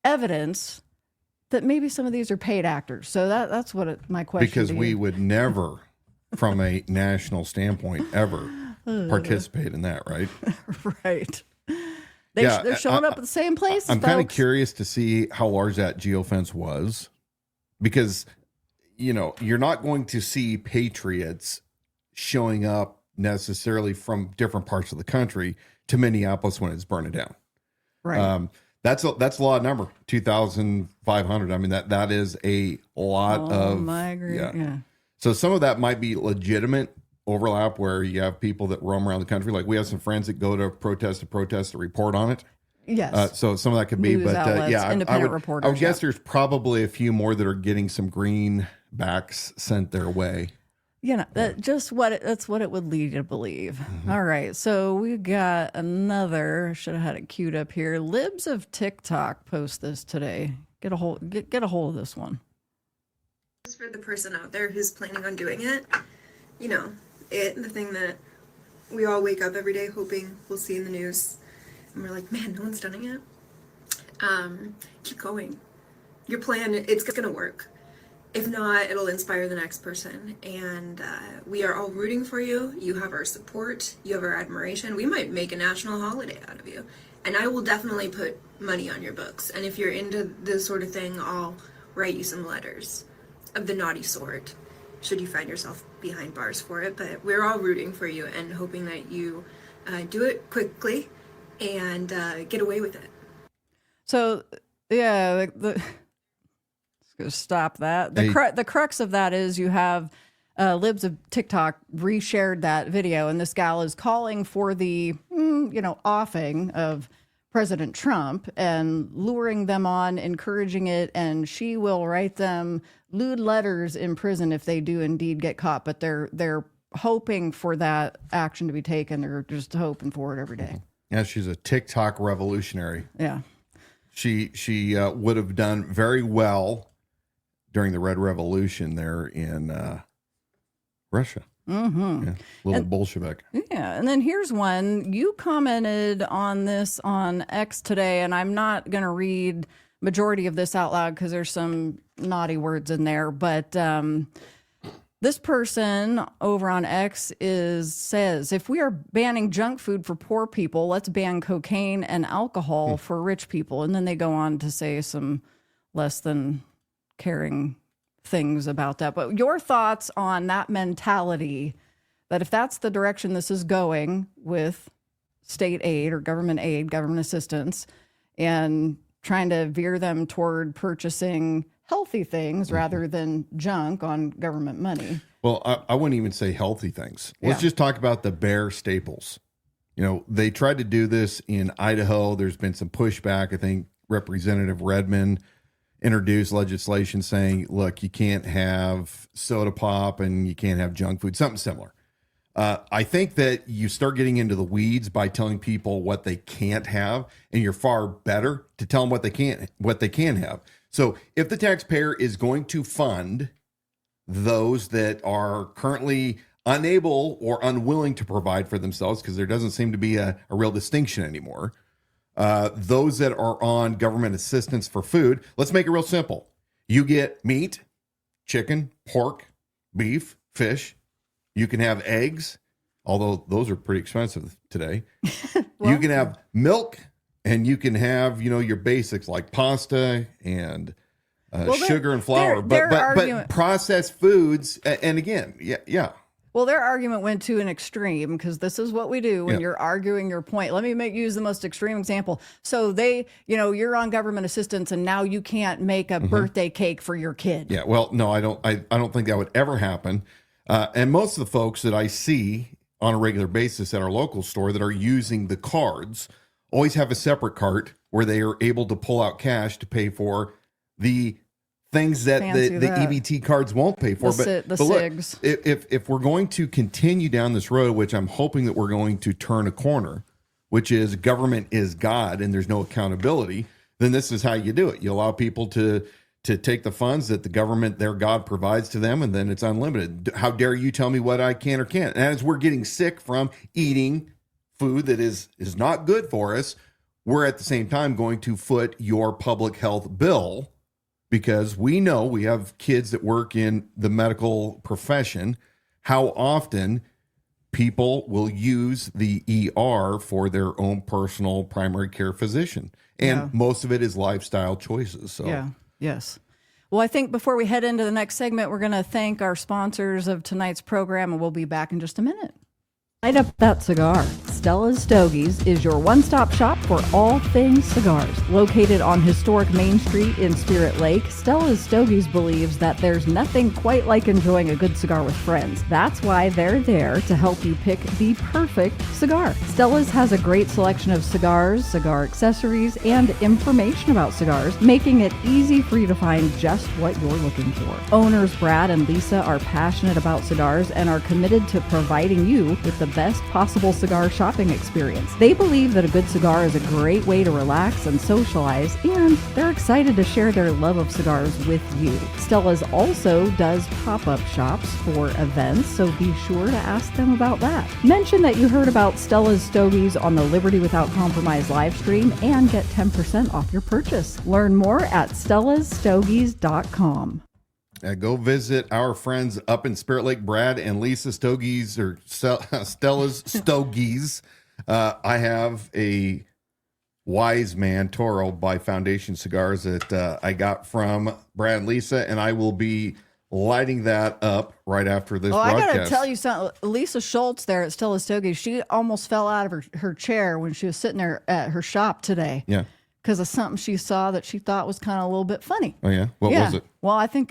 evidence that maybe some of these are paid actors. So that's what my question. Because we would never, from a national standpoint, ever participate in that, right? Right. They're showing up at the same place. I'm kind of curious to see how large that geofence was, because you're not going to see patriots showing up necessarily from different parts of the country to Minneapolis when it's burning down. Right. That's a lot of number, 2,500. I mean, that is a lot of. I agree. Yeah. So some of that might be legitimate overlap where you have people that roam around the country. Like we have some friends that go to protest to report on it. Yes. So some of that could be, News but outlets, independent reporters. I would guess there's probably a few more that are getting some greenbacks sent their way. That's what it would lead you to believe. All right, so we got another. Should have had it queued up here. Libs of TikTok post this today. Get a hold of this one. For the person out there who's planning on doing it, the thing that we all wake up every day hoping we'll see in the news, and we're like, man, no one's done it yet. Keep going. Your plan, it's gonna work. If not, it'll inspire the next person. And we are all rooting for you. You have our support. You have our admiration. We might make a national holiday out of you. And I will definitely put money on your books. And if you're into this sort of thing, I'll write you some letters of the naughty sort, should you find yourself behind bars for it. But we're all rooting for you and hoping that you do it quickly and get away with it. So, yeah, stop that. The crux of that is you have Libs of TikTok reshared that video, and this gal is calling for the offing of President Trump and luring them on, encouraging it, and she will write them lewd letters in prison if they do indeed get caught. But they're hoping for that action to be taken. They're just hoping for it every day. Yeah, she's a TikTok revolutionary. Yeah, she would have done very well during the Red Revolution there in Russia. Yeah, little Bolshevik. Yeah, and then here's one. You commented on this on X today, and I'm not going to read majority of this out loud because there's some naughty words in there, but this person over on X says, if we are banning junk food for poor people, let's ban cocaine and alcohol for rich people. And then they go on to say some less than caring things about that. But your thoughts on that mentality, that if that's the direction this is going with state aid or government aid, government assistance, and trying to veer them toward purchasing healthy things rather than junk on government money. Well, I wouldn't even say healthy things. Let's just talk about the bare staples. You know, they tried to do this in Idaho. There's been some pushback. I think Representative Redmond introduced legislation saying, look, you can't have soda pop and you can't have junk food, something similar. I think that you start getting into the weeds by telling people what they can't have, and you're far better to tell them what they can have. So if the taxpayer is going to fund those that are currently unable or unwilling to provide for themselves, because there doesn't seem to be a real distinction anymore, those that are on government assistance for food, let's make it real simple. You get meat, chicken, pork, beef, fish. You can have eggs, although those are pretty expensive today. Well, you can have milk, and you can have, you know, your basics like pasta and sugar and flour. But processed foods, and again, yeah. Well, their argument went to an extreme, because this is what we do when you're arguing your point. Let me use the most extreme example. So you're on government assistance, and now you can't make a birthday cake for your kid. Yeah. Well, no, I don't think that would ever happen. And most of the folks that I see on a regular basis at our local store that are using the cards always have a separate cart where they are able to pull out cash to pay for the things that the EBT cards won't pay for. But look, SIGs. if we're going to continue down this road, which I'm hoping that we're going to turn a corner, which is government is God and there's no accountability, then this is how you do it. You allow people to take the funds that the government, their God, provides to them, and then it's unlimited. How dare you tell me what I can or can't? And as we're getting sick from eating food that is not good for us, we're at the same time going to foot your public health bill, because we know we have kids that work in the medical profession, how often people will use the ER for their own personal primary care physician. And most of it is lifestyle choices. So yeah. Yes. Well, I think before we head into the next segment, we're going to thank our sponsors of tonight's program, and we'll be back in just a minute. Light up that cigar. Stella's Stogies is your one-stop shop for all things cigars. Located on historic Main Street in Spirit Lake, Stella's Stogies believes that there's nothing quite like enjoying a good cigar with friends. That's why they're there to help you pick the perfect cigar. Stella's has a great selection of cigars, cigar accessories, and information about cigars, making it easy for you to find just what you're looking for. Owners Brad and Lisa are passionate about cigars and are committed to providing you with the best possible cigar shopping experience. They believe that a good cigar is a great way to relax and socialize, and they're excited to share their love of cigars with you. Stella's also does pop-up shops for events, so be sure to ask them about that. Mention that you heard about Stella's Stogies on the Liberty Without Compromise live stream and get 10% off your purchase. Learn more at stellasstogies.com. Go visit our friends up in Spirit Lake, Brad and Lisa Stogies, or Stella's Stogies. I have a Wise Man Toro by Foundation Cigars that I got from Brad and Lisa, and I will be lighting that up right after this broadcast. I got to tell you something. Lisa Schultz there at Stella's Stogies, she almost fell out of her chair when she was sitting there at her shop today. Yeah. Because of something she saw that she thought was kind of a little bit funny. Oh, yeah? What was it? Well, I think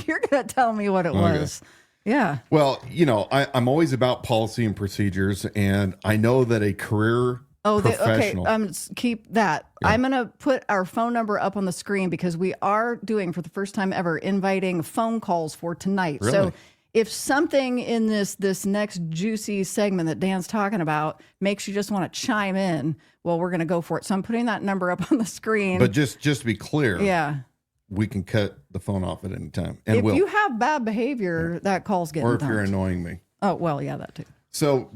you're going to tell me what it was. Yeah. Well, you know, I'm always about policy and procedures, and I know that a career professional... Okay, keep that. Yeah. I'm going to put our phone number up on the screen, because we are doing, for the first time ever, inviting phone calls for tonight. Really? So if something in this next juicy segment that Dan's talking about makes you just want to chime in, well, we're going to go for it. So I'm putting that number up on the screen. But just to be clear, yeah, we can cut the phone off at any time. And if you have bad behavior, that call's getting or if dumped. you're annoying me. Oh, well, yeah, that too. So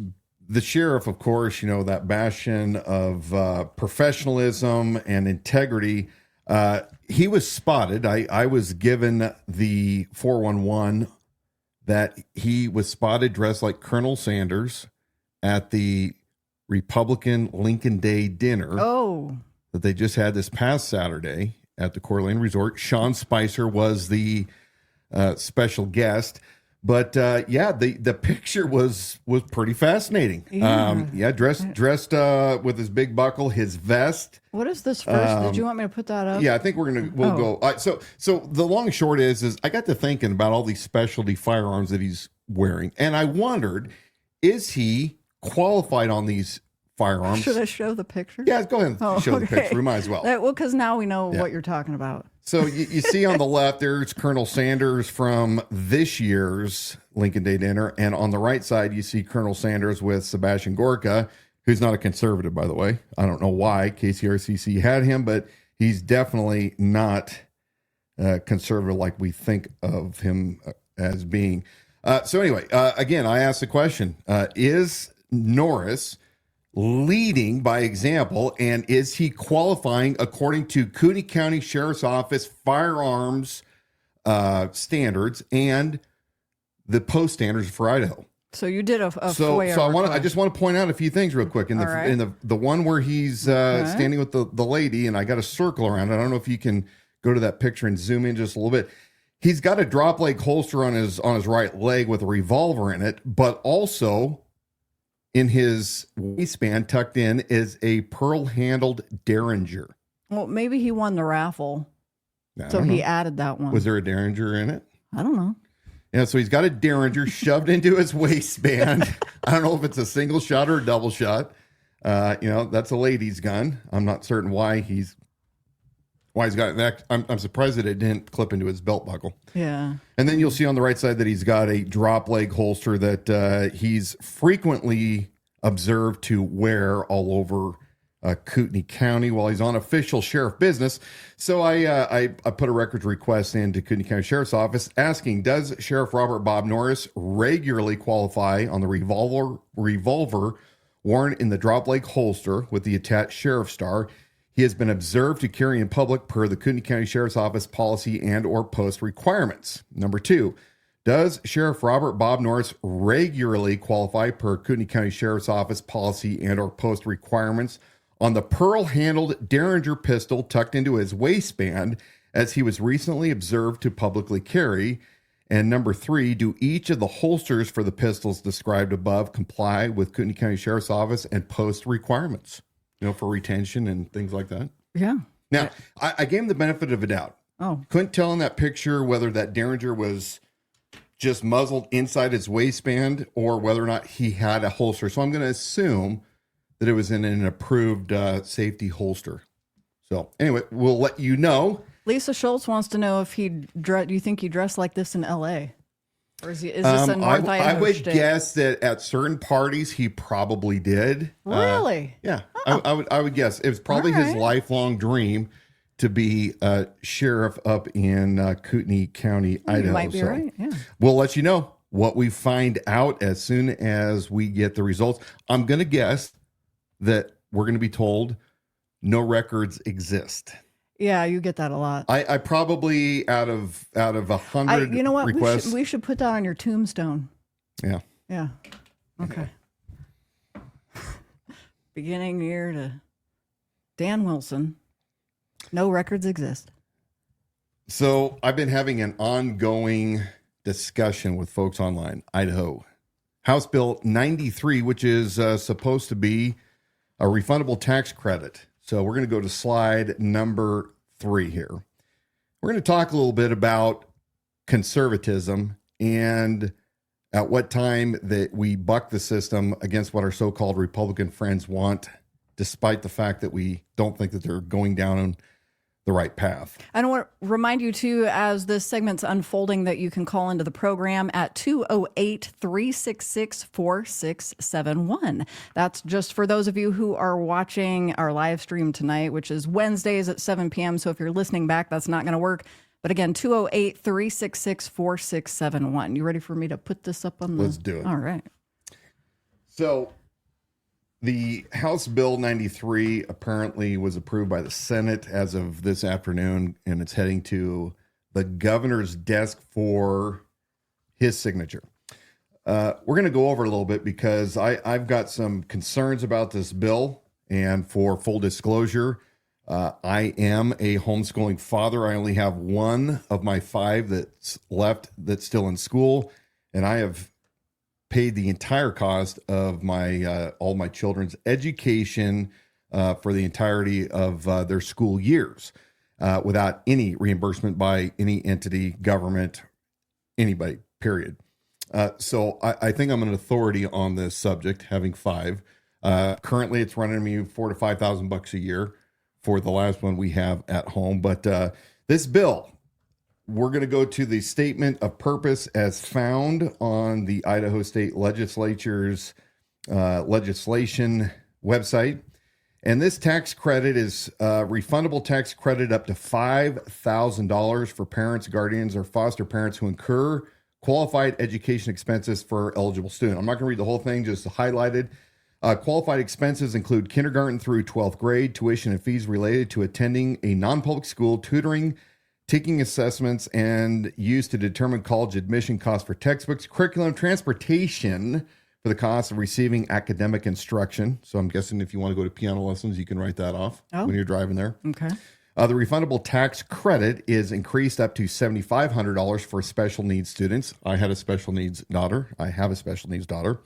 the sheriff, of course, you know, that bastion of professionalism and integrity, he was spotted. I was given the 411 that he was spotted dressed like Colonel Sanders at the Republican Lincoln Day dinner that they just had this past Saturday at the Coeur d'Alene Resort. Sean Spicer was the special guest. But the picture was pretty fascinating. Yeah. Dressed with his big buckle, his vest. What is this first? Did you want me to put that up? Yeah, I think we'll go. So the long and short is I got to thinking about all these specialty firearms that he's wearing, and I wondered, is he qualified on these firearms? Should I show the picture? Yeah, go ahead and show the picture. We might as well. Well, because now we know what you're talking about. So you see on the left, there's Colonel Sanders from this year's Lincoln Day dinner. And on the right side, you see Colonel Sanders with Sebastian Gorka, who's not a conservative, by the way. I don't know why KCRCC had him, but he's definitely not conservative like we think of him as being. So anyway, again, I asked the question, is Norris leading by example, and is he qualifying according to Kootenai County Sheriff's Office firearms standards and the post standards for Idaho? So you did a so FOIA I just want to point out a few things real quick in the one where he's standing with the lady, and I got a circle around it. I don't know if you can go to that picture and zoom in just a little bit. He's got a drop leg holster on his right leg with a revolver in it, but also in his waistband tucked in is a pearl-handled Derringer. Well, maybe he won the raffle, so he added that one. Was there a Derringer in it? I don't know. Yeah, so he's got a Derringer shoved into his waistband. I don't know if it's a single shot or a double shot. That's a lady's gun. I'm not certain why he's got that. I'm surprised that it didn't clip into his belt buckle. Yeah. And then you'll see on the right side that he's got a drop leg holster that he's frequently observed to wear all over Kootenai County while he's on official sheriff business. So I put a records request into Kootenai County Sheriff's Office asking, does Sheriff Robert Bob Norris regularly qualify on the revolver worn in the drop leg holster with the attached sheriff star he has been observed to carry in public per the Kootenai County Sheriff's Office policy and or post requirements? Number 2, does Sheriff Robert Bob Norris regularly qualify per Kootenai County Sheriff's Office policy and or post requirements on the pearl-handled Derringer pistol tucked into his waistband as he was recently observed to publicly carry? And number 3, do each of the holsters for the pistols described above comply with Kootenai County Sheriff's Office and post requirements? For retention and things like that. Yeah. Now, I gave him the benefit of a doubt. Oh. Couldn't tell in that picture whether that Derringer was just muzzled inside his waistband or whether or not he had a holster. So I'm going to assume that it was in an approved safety holster. So anyway, we'll let you know. Lisa Schultz wants to know if do you think he dressed like this in L.A.? Or is this a North Idaho I would shtick? guess that at certain parties he probably did. Really? Yeah. Oh. I would guess it was probably his lifelong dream to be a sheriff up in Kootenai County, Idaho. You might be right. Yeah. We'll let you know what we find out as soon as we get the results. I'm going to guess that we're going to be told no records exist. Yeah, you get that a lot. I probably out of 100 you know what? requests. We should put that on your tombstone. Yeah. Yeah. Okay. Beginning year to Dan Wilson. No records exist. So I've been having an ongoing discussion with folks online. Idaho. House Bill 93, which is supposed to be a refundable tax credit. So we're going to go to slide number 3 here. We're going to talk a little bit about conservatism and at what time that we buck the system against what our so-called Republican friends want, despite the fact that we don't think that they're going down on the right path. I want to remind you, too, as this segment's unfolding, that you can call into the program at 208-366-4671. That's just for those of you who are watching our live stream tonight, which is Wednesdays at 7 p.m. So if you're listening back, that's not going to work. But again, 208-366-4671. You ready for me to put this up on the... Let's do it. All right. So the House Bill 93 apparently was approved by the Senate as of this afternoon, and it's heading to the governor's desk for his signature. We're going to go over it a little bit because I've got some concerns about this bill, and for full disclosure, I am a homeschooling father. I only have one of my 5 that's left that's still in school, and I have paid the entire cost of my all my children's education for the entirety of their school years without any reimbursement by any entity, government, anybody, period. So I think I'm an authority on this subject, having 5. Currently, it's running me $4,000 to $5,000 a year for the last one we have at home. But this bill, we're going to go to the statement of purpose as found on the Idaho State Legislature's legislation website. And this tax credit is refundable tax credit up to $5,000 for parents, guardians, or foster parents who incur qualified education expenses for eligible student. I'm not going to read the whole thing, just highlighted. Qualified expenses include kindergarten through 12th grade, tuition and fees related to attending a non-public school, tutoring, taking assessments, and used to determine college admission costs for textbooks, curriculum, transportation for the cost of receiving academic instruction. So I'm guessing if you want to go to piano lessons, you can write that off when you're driving there. Okay. The refundable tax credit is increased up to $7,500 for special needs students. I had a special needs daughter. I have a special needs daughter.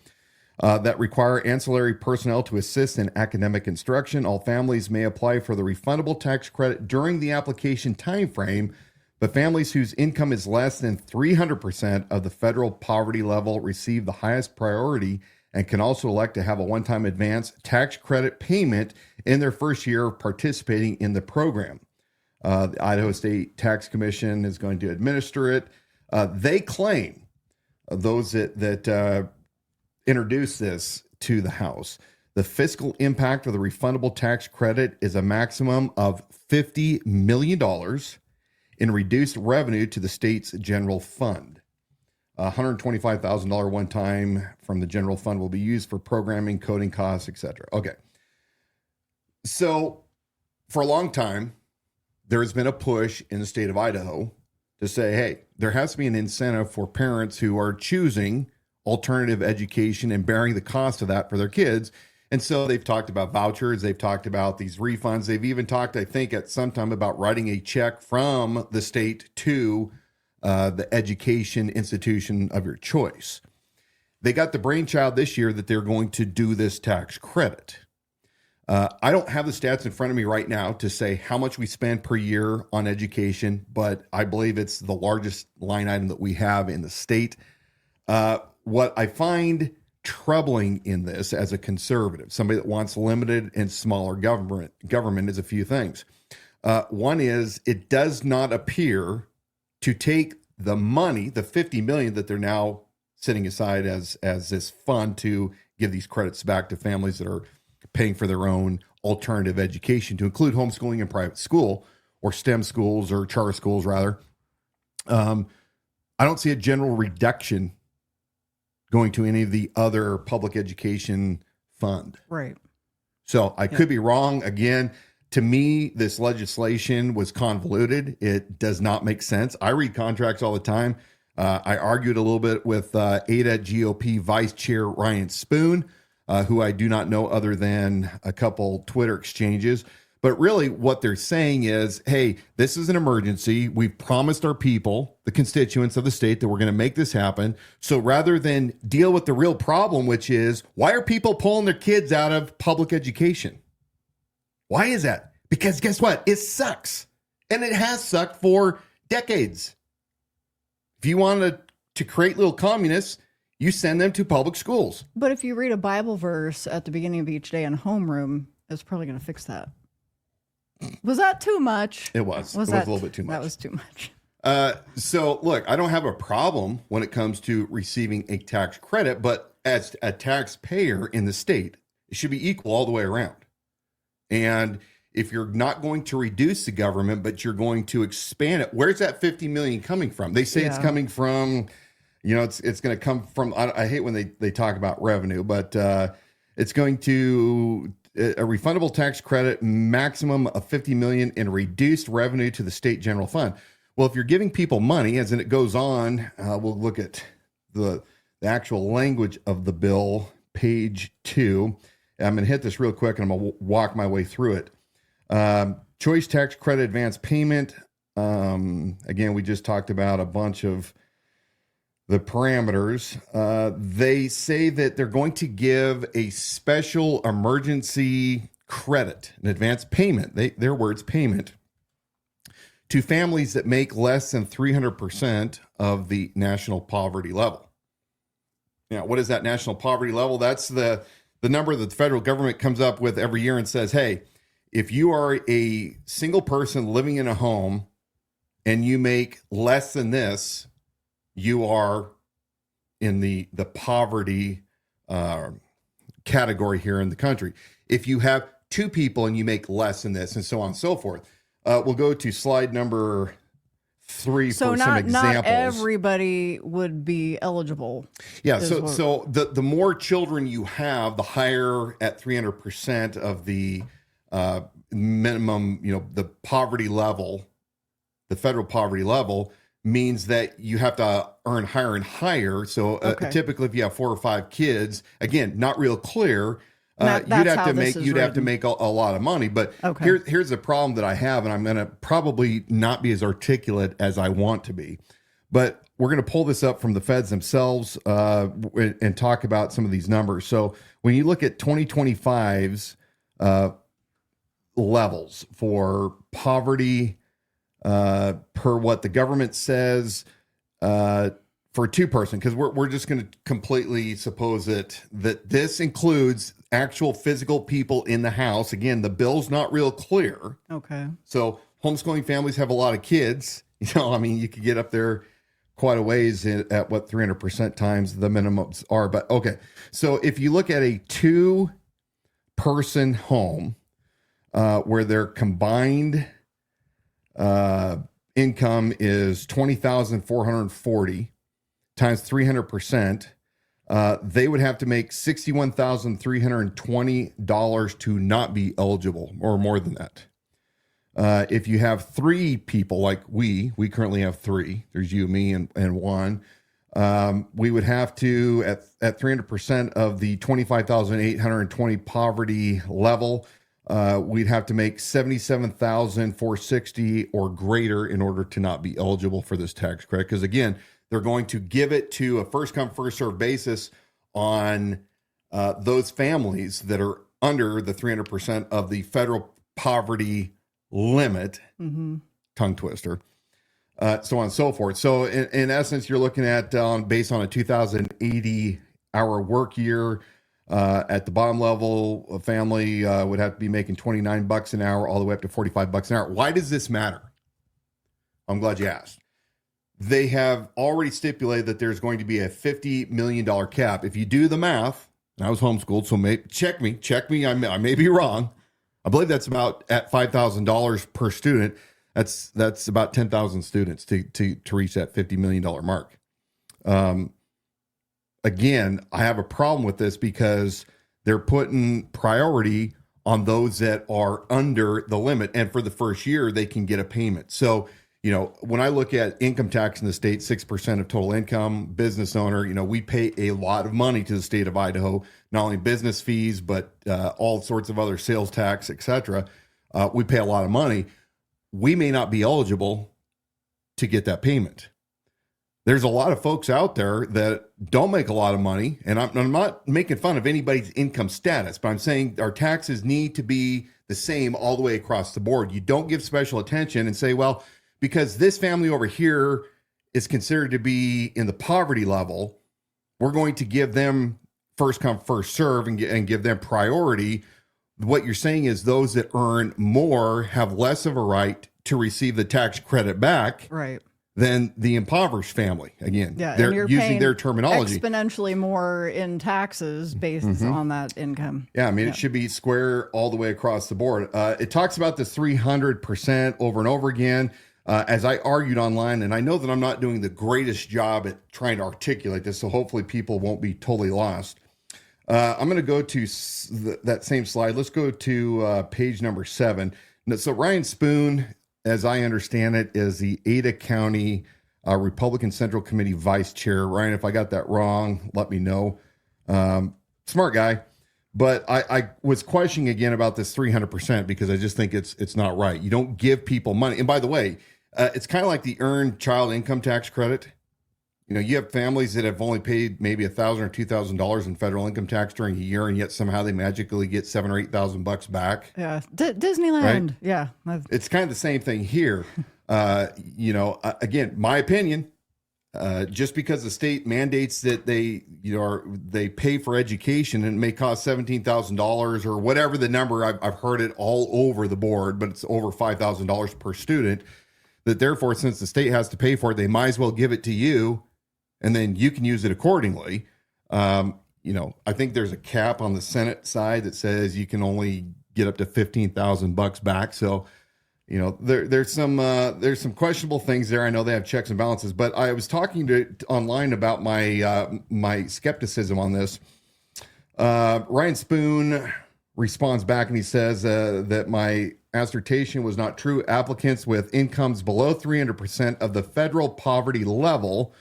That require ancillary personnel to assist in academic instruction. All families may apply for the refundable tax credit during the application time frame, but families whose income is less than 300% of the federal poverty level receive the highest priority and can also elect to have a one-time advance tax credit payment in their first year of participating in the program. The Idaho State Tax Commission is going to administer it. They claim, those that introduce this to the House, the fiscal impact of the refundable tax credit is a maximum of $50 million in reduced revenue to the state's general fund. $125,000 one time from the general fund will be used for programming, coding costs, etc. Okay. So for a long time, there has been a push in the state of Idaho to say, hey, there has to be an incentive for parents who are choosing alternative education and bearing the cost of that for their kids. And so they've talked about vouchers. They've talked about these refunds. They've even talked, I think, at some time about writing a check from the state to the education institution of your choice. They got the brainchild this year that they're going to do this tax credit. I don't have the stats in front of me right now to say how much we spend per year on education, but I believe it's the largest line item that we have in the state. What I find troubling in this as a conservative, somebody that wants limited and smaller government is a few things. One is it does not appear to take the money, the $50 million that they're now setting aside as this fund to give these credits back to families that are paying for their own alternative education, to include homeschooling and private school or STEM schools or charter schools rather. I don't see a general reduction going to any of the other public education fund. Right. So I could be wrong. Again, to me, this legislation was convoluted. It does not make sense. I read contracts all the time. I argued a little bit with Ada GOP Vice Chair Ryan Spoon, who I do not know other than a couple Twitter exchanges. But really what they're saying is, hey, this is an emergency. We've promised our people, the constituents of the state, that we're going to make this happen. So rather than deal with the real problem, which is, why are people pulling their kids out of public education? Why is that? Because guess what? It sucks. And it has sucked for decades. If you wanted to create little communists, you send them to public schools. But if you read a Bible verse at the beginning of each day in homeroom, it's probably going to fix that. Was that too much? It was. It was a little bit too much. That was too much. So look, I don't have a problem when it comes to receiving a tax credit, but as a taxpayer in the state, it should be equal all the way around. And if you're not going to reduce the government, but you're going to expand it, where's that $50 million coming from? They say it's coming from, it's going to come from, I hate when they talk about revenue, but it's going to a refundable tax credit, maximum of $50 million in reduced revenue to the state general fund. Well, if you're giving people money, as in it goes on, we'll look at the actual language of the bill, page 2. I'm going to hit this real quick, and I'm going to walk my way through it. Choice tax credit advance payment. Again, we just talked about a bunch of the parameters. They say that they're going to give a special emergency credit, an advance payment, their words, payment, to families that make less than 300% of the national poverty level. Now, what is that national poverty level? That's the number that the federal government comes up with every year and says, hey, if you are a single person living in a home and you make less than this, you are in the poverty category here in the country. If you have two people and you make less than this, and so on and so forth. We'll go to slide number 3 for some examples. So not everybody would be eligible. Yeah, so the more children you have, the higher at 300% of the minimum, the poverty level, the federal poverty level, means that you have to earn higher and higher. So typically if you have 4 or 5 kids, again, not real clear, you'd have to make a lot of money. But here's the problem that I have, and I'm going to probably not be as articulate as I want to be. But we're going to pull this up from the feds themselves and talk about some of these numbers. So when you look at 2025's levels for poverty per what the government says for a 2-person, because we're just going to completely suppose that this includes actual physical people in the house. Again, the bill's not real clear. Okay. So homeschooling families have a lot of kids. You could get up there quite a ways at what 300% times the minimums are. But okay. So if you look at a 2-person home where their combined income is $20,440 times 300%, they would have to make $61,320 to not be eligible, or more than that. If you have 3 people, like we currently have 3, there's you, me, and one, we would have to, at 300% of the 25,820 poverty level, we'd have to make $77,460 or greater in order to not be eligible for this tax credit. Because again, they're going to give it to a first come, first served basis on those families that are under the 300% of the federal poverty limit, tongue twister, so on and so forth. So in essence, you're looking at based on a 2,080 hour work year, at the bottom level, a family would have to be making $29 an hour all the way up to $45 an hour. Why does this matter? I'm glad you asked. They have already stipulated that there's going to be a $50 million cap. If you do the math, and I was homeschooled, so check me. I may be wrong. I believe that's about at $5,000 per student. That's about 10,000 students to reach that $50 million mark. Again, I have a problem with this because they're putting priority on those that are under the limit. And for the first year, they can get a payment. So, when I look at income tax in the state, 6% of total income, business owner, we pay a lot of money to the state of Idaho, not only business fees, but all sorts of other sales tax, et cetera. We pay a lot of money. We may not be eligible to get that payment. There's a lot of folks out there that don't make a lot of money, and I'm not making fun of anybody's income status, but I'm saying our taxes need to be the same all the way across the board. You don't give special attention and say, well, because this family over here is considered to be in the poverty level, we're going to give them first come, first serve and give them priority. What you're saying is those that earn more have less of a right to receive the tax credit back. Right. Than the impoverished family. Again, yeah, they're using their terminology. Exponentially more in taxes based on that income. Yeah, it should be square all the way across the board. It talks about this 300% over and over again. As I argued online, and I know that I'm not doing the greatest job at trying to articulate this, so hopefully people won't be totally lost. I'm going to go to that same slide. Let's go to page number 7. So Ryan Spoon, as I understand it, is the Ada County Republican Central Committee Vice Chair. Ryan, if I got that wrong, let me know. Smart guy. But I was questioning again about this 300% because I just think it's not right. You don't give people money. And by the way, it's kind of like the Earned Child Income Tax Credit. You know, you have families that have only paid maybe $1,000 or $2,000 in federal income tax during a year, and yet somehow they magically get $7,000 or $8,000 back. Yeah, Disneyland. Right? Yeah, It's kind of the same thing here. You know, again, my opinion. Just because the state mandates that they pay for education and it may cost $17,000 or whatever the number, I've heard it all over the board, but it's over $5,000 per student. That therefore, since the state has to pay for it, they might as well give it to you, and then you can use it accordingly. You know, I think there's a cap on the Senate side that says you can only get up to $15,000 back. So, you know, there's some questionable things there. I know they have checks and balances, but I was talking online about my skepticism on this. Ryan Spoon responds back and he says that my assertion was not true. Applicants with incomes below 300% of the federal poverty level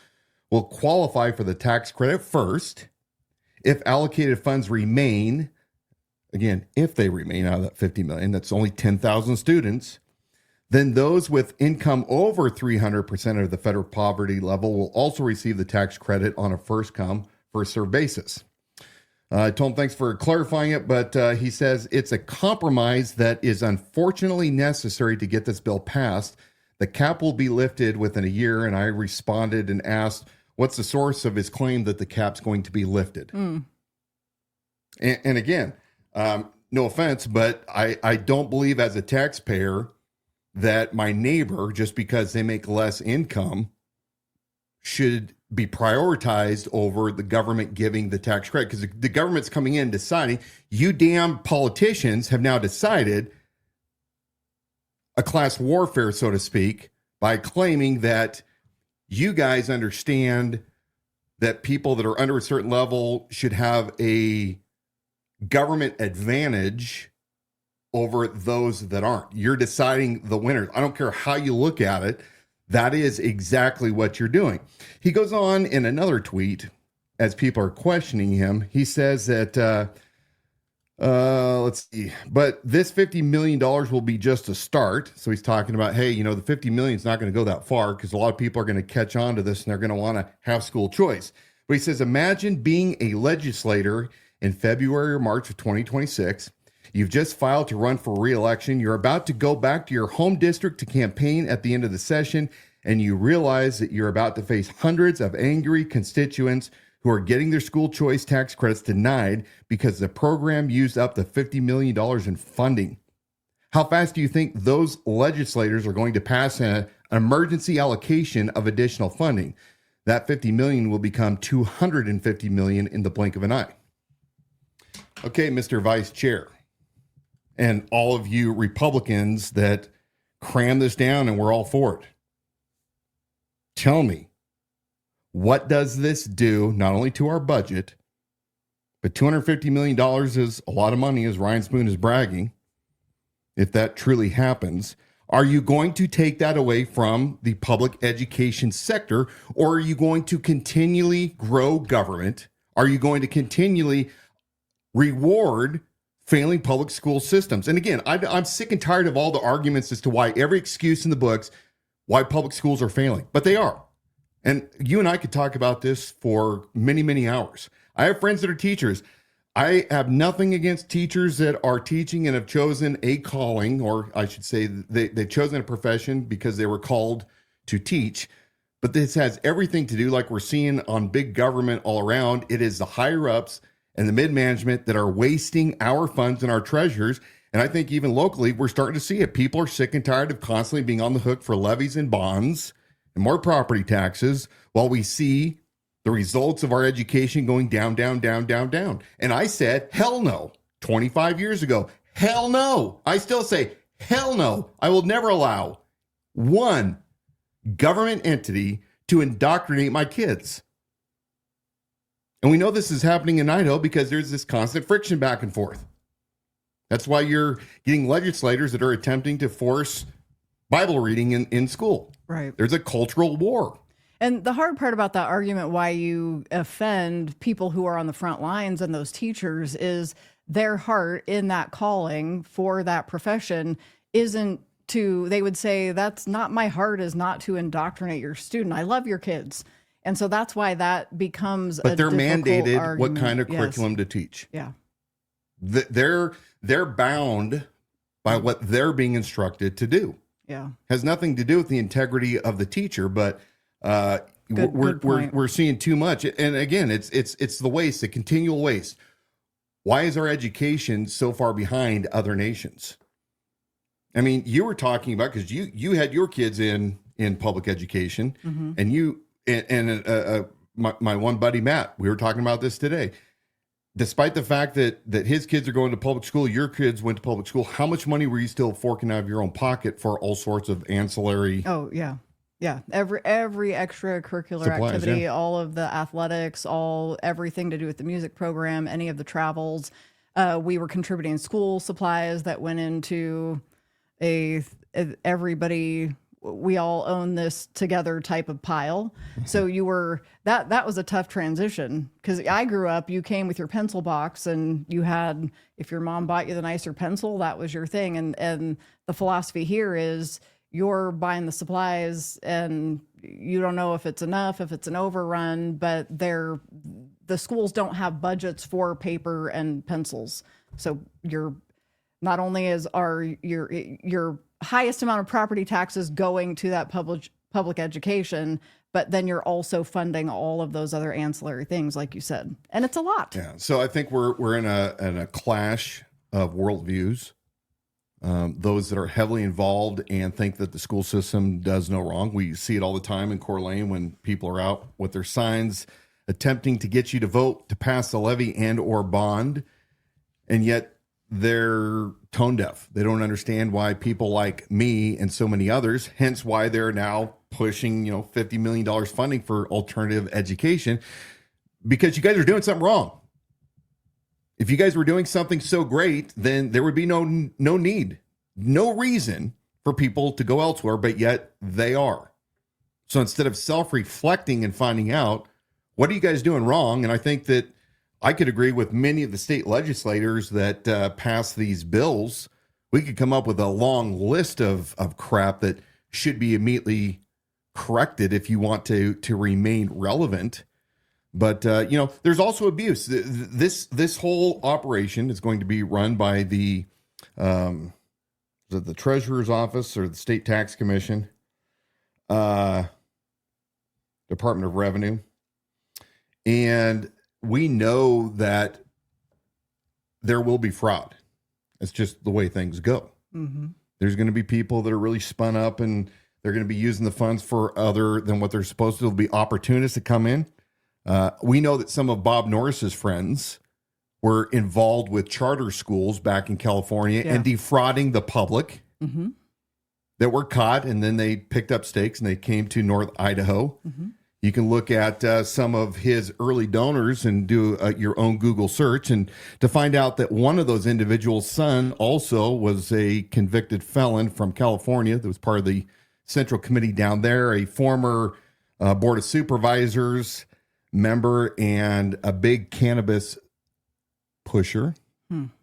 will qualify for the tax credit first. If allocated funds remain, again, if they remain out of that 50 million, that's only 10,000 students. Then those with income over 300% of the federal poverty level will also receive the tax credit on a first come, first served basis. I told him thanks for clarifying it, but he says it's a compromise that is unfortunately necessary to get this bill passed. The cap will be lifted within a year, and I responded and asked, what's the source of his claim that the cap's going to be lifted? And again, no offense, but I don't believe as a taxpayer that my neighbor, just because they make less income, should be prioritized over the government giving the tax credit, because the government's coming in deciding, you damn politicians have now decided a class warfare, so to speak, by claiming that you guys understand that people that are under a certain level should have a government advantage over those that aren't. You're deciding the winners. I don't care how you look at it. That is exactly what you're doing. He goes on in another tweet as people are questioning him. He says that, let's see, but this $50 million will be just a start. So he's talking about, hey, you know, the $50 million is not going to go that far because a lot of people are going to catch on to this and they're going to want to have school choice. But he says, imagine being a legislator in February or March of 2026. You've just filed to run for re-election. You're about to go back to your home district to campaign at the end of the session, and you realize that you're about to face hundreds of angry constituents who are getting their school choice tax credits denied because the program used up the $50 million in funding. How fast do you think those legislators are going to pass an emergency allocation of additional funding? That $50 million will become $250 million in the blink of an eye. Okay, Mr. Vice Chair, and all of you Republicans that cram this down and we're all for it. Tell me, what does this do not only to our budget, but $250 million is a lot of money, as Ryan Spoon is bragging. If that truly happens, are you going to take that away from the public education sector, or are you going to continually grow government? Are you going to continually reward failing public school systems? And again, I'm sick and tired of all the arguments as to why every excuse in the books, why public schools are failing, but they are. And you and I could talk about this for many, many hours. I have friends that are teachers. I have nothing against teachers that are teaching and have chosen a calling, or I should say they've chosen a profession because they were called to teach. But this has everything to do, like we're seeing on big government all around. It is the higher ups and the mid-management that are wasting our funds and our treasures. And I think even locally, we're starting to see it. People are sick and tired of constantly being on the hook for levies and bonds and more property taxes while we see the results of our education going down, down, down, down, down. And I said, hell no, 25 years ago, hell no. I still say, hell no. I will never allow one government entity to indoctrinate my kids. And we know this is happening in Idaho because there's this constant friction back and forth. That's why you're getting legislators that are attempting to force Bible reading in school. Right. There's a cultural war. And the hard part about that argument, why you offend people who are on the front lines and those teachers, is their heart in that calling for that profession isn't to, they would say, that's not my heart, is not to indoctrinate your student. I love your kids. And so that's why that becomes But a they're difficult mandated argument. what kind of Yes. curriculum to teach. Yeah. They're bound by what they're being instructed to do. Yeah. Has nothing to do with the integrity of the teacher, but Good point. we're seeing too much. And again, it's the waste, the continual waste. Why is our education so far behind other nations? I mean, you were talking about, because you had your kids in public education, Mm-hmm. and you and my one buddy Matt, we were talking about this today. Despite the fact that his kids are going to public school, your kids went to public school, how much money were you still forking out of your own pocket for all sorts of ancillary? Oh, yeah. Yeah. Every extracurricular Supplies, activity, yeah. all of the athletics, everything to do with the music program, any of the travels. We were contributing school supplies that went into everybody. We all own this together type of pile. So that was a tough transition, because I grew up, you came with your pencil box, and you had, if your mom bought you the nicer pencil, that was your thing. And the philosophy here is you're buying the supplies and you don't know if it's enough, if it's an overrun, but the schools don't have budgets for paper and pencils. So not only is your highest amount of property taxes going to that public education, but then you're also funding all of those other ancillary things, like you said, and it's a lot. Yeah. So I think we're in a clash of worldviews. Those that are heavily involved and think that the school system does no wrong. We see it all the time in Coeur d'Alene when people are out with their signs attempting to get you to vote to pass the levy and or bond, and yet they're tone deaf. They don't understand why people like me and so many others, hence why they're now pushing, $50 million funding for alternative education, because you guys are doing something wrong. If you guys were doing something so great, then there would be no need, no reason for people to go elsewhere, but yet they are. So instead of self-reflecting and finding out, what are you guys doing wrong? And I think that I could agree with many of the state legislators that pass these bills. We could come up with a long list of crap that should be immediately corrected if you want to remain relevant. But, there's also abuse. This whole operation is going to be run by the Treasurer's Office or the State Tax Commission, Department of Revenue. And we know that there will be fraud. It's just the way things go. Mm-hmm. There's going to be people that are really spun up, and they're going to be using the funds for other than what they're supposed to. There'll be opportunists that come in. We know that some of Bob Norris's friends were involved with charter schools back in California and defrauding the public Mm-hmm. that were caught, and then they picked up stakes and they came to North Idaho. Mm-hmm. You can look at some of his early donors and do your own Google search and to find out that one of those individuals' son also was a convicted felon from California that was part of the Central Committee down there, a former Board of Supervisors member, and a big cannabis pusher.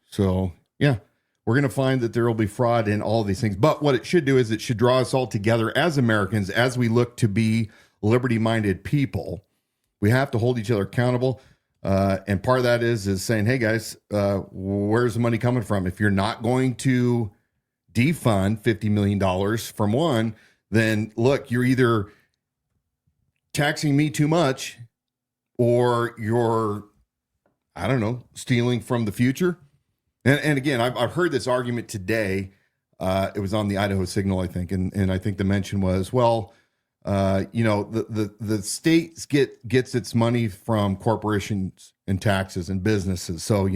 So, yeah, we're going to find that there will be fraud in all these things. But what it should do is it should draw us all together as Americans as we look to be liberty-minded people. We have to hold each other accountable. And part of that is saying, hey, guys, where's the money coming from? If you're not going to defund $50 million from one, then look, you're either taxing me too much or you're, I don't know, stealing from the future. And again, I've heard this argument today. It was on the Idaho Signal, I think. And I think the mention was, well, the state gets its money from corporations and taxes and businesses. So,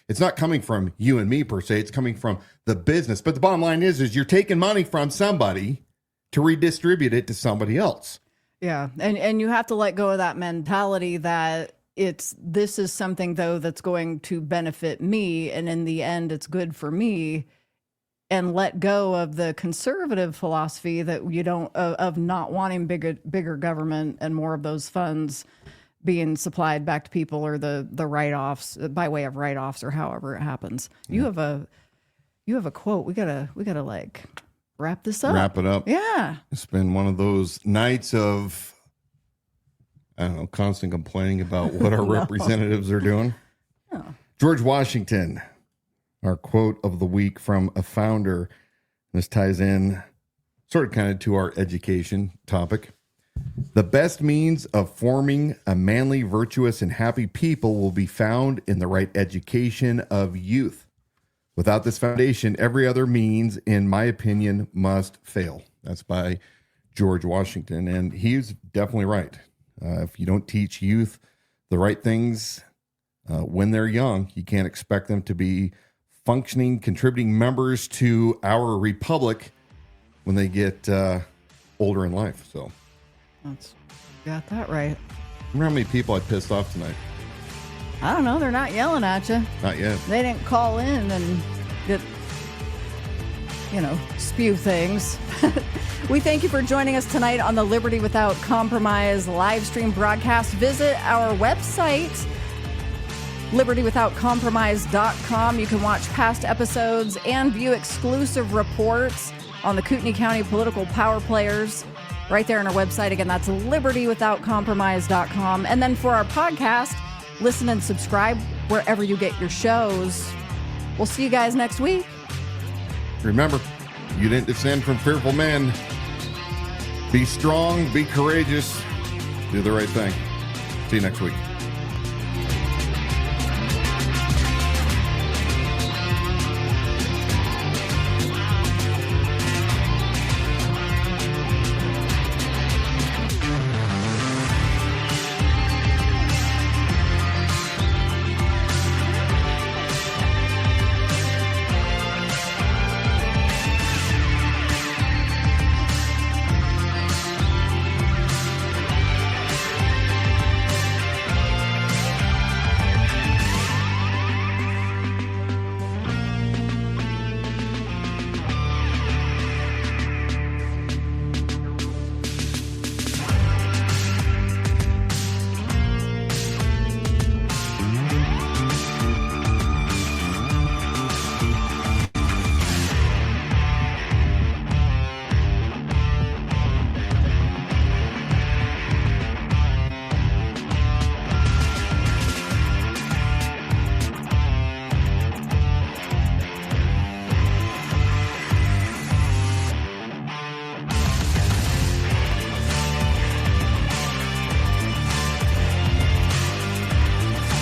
it's not coming from you and me per se, it's coming from the business. But the bottom line is you're taking money from somebody to redistribute it to somebody else. Yeah. And you have to let go of that mentality that this is something though that's going to benefit me, and in the end it's good for me, and let go of the conservative philosophy that you don't of not wanting bigger government and more of those funds being supplied back to people, or the write-offs by way of write-offs, or however it happens. You have a quote. We gotta like wrap this up. Wrap it up. Yeah. It's been one of those nights of, I don't know, constant complaining about what our No. representatives are doing. No. George Washington, our quote of the week from a founder. This ties in sort of kind of to our education topic. The best means of forming a manly, virtuous, and happy people will be found in the right education of youth. Without this foundation, every other means, in my opinion, must fail. That's by George Washington, and he's definitely right. If you don't teach youth the right things when they're young, you can't expect them to be functioning, contributing members to our republic when they get older in life. So, Got that right. remember how many people I pissed off tonight? I don't know. They're not yelling at you. Not yet. They didn't call in and get, spew things. We thank you for joining us tonight on the Liberty Without Compromise live stream broadcast. Visit our website, libertywithoutcompromise.com. You can watch past episodes and view exclusive reports on the Kootenai County political power players right there on our website. Again, that's libertywithoutcompromise.com. And then for our podcast, listen and subscribe wherever you get your shows. We'll see you guys next week. Remember, you didn't descend from fearful men. Be strong, be courageous, do the right thing. See you next week.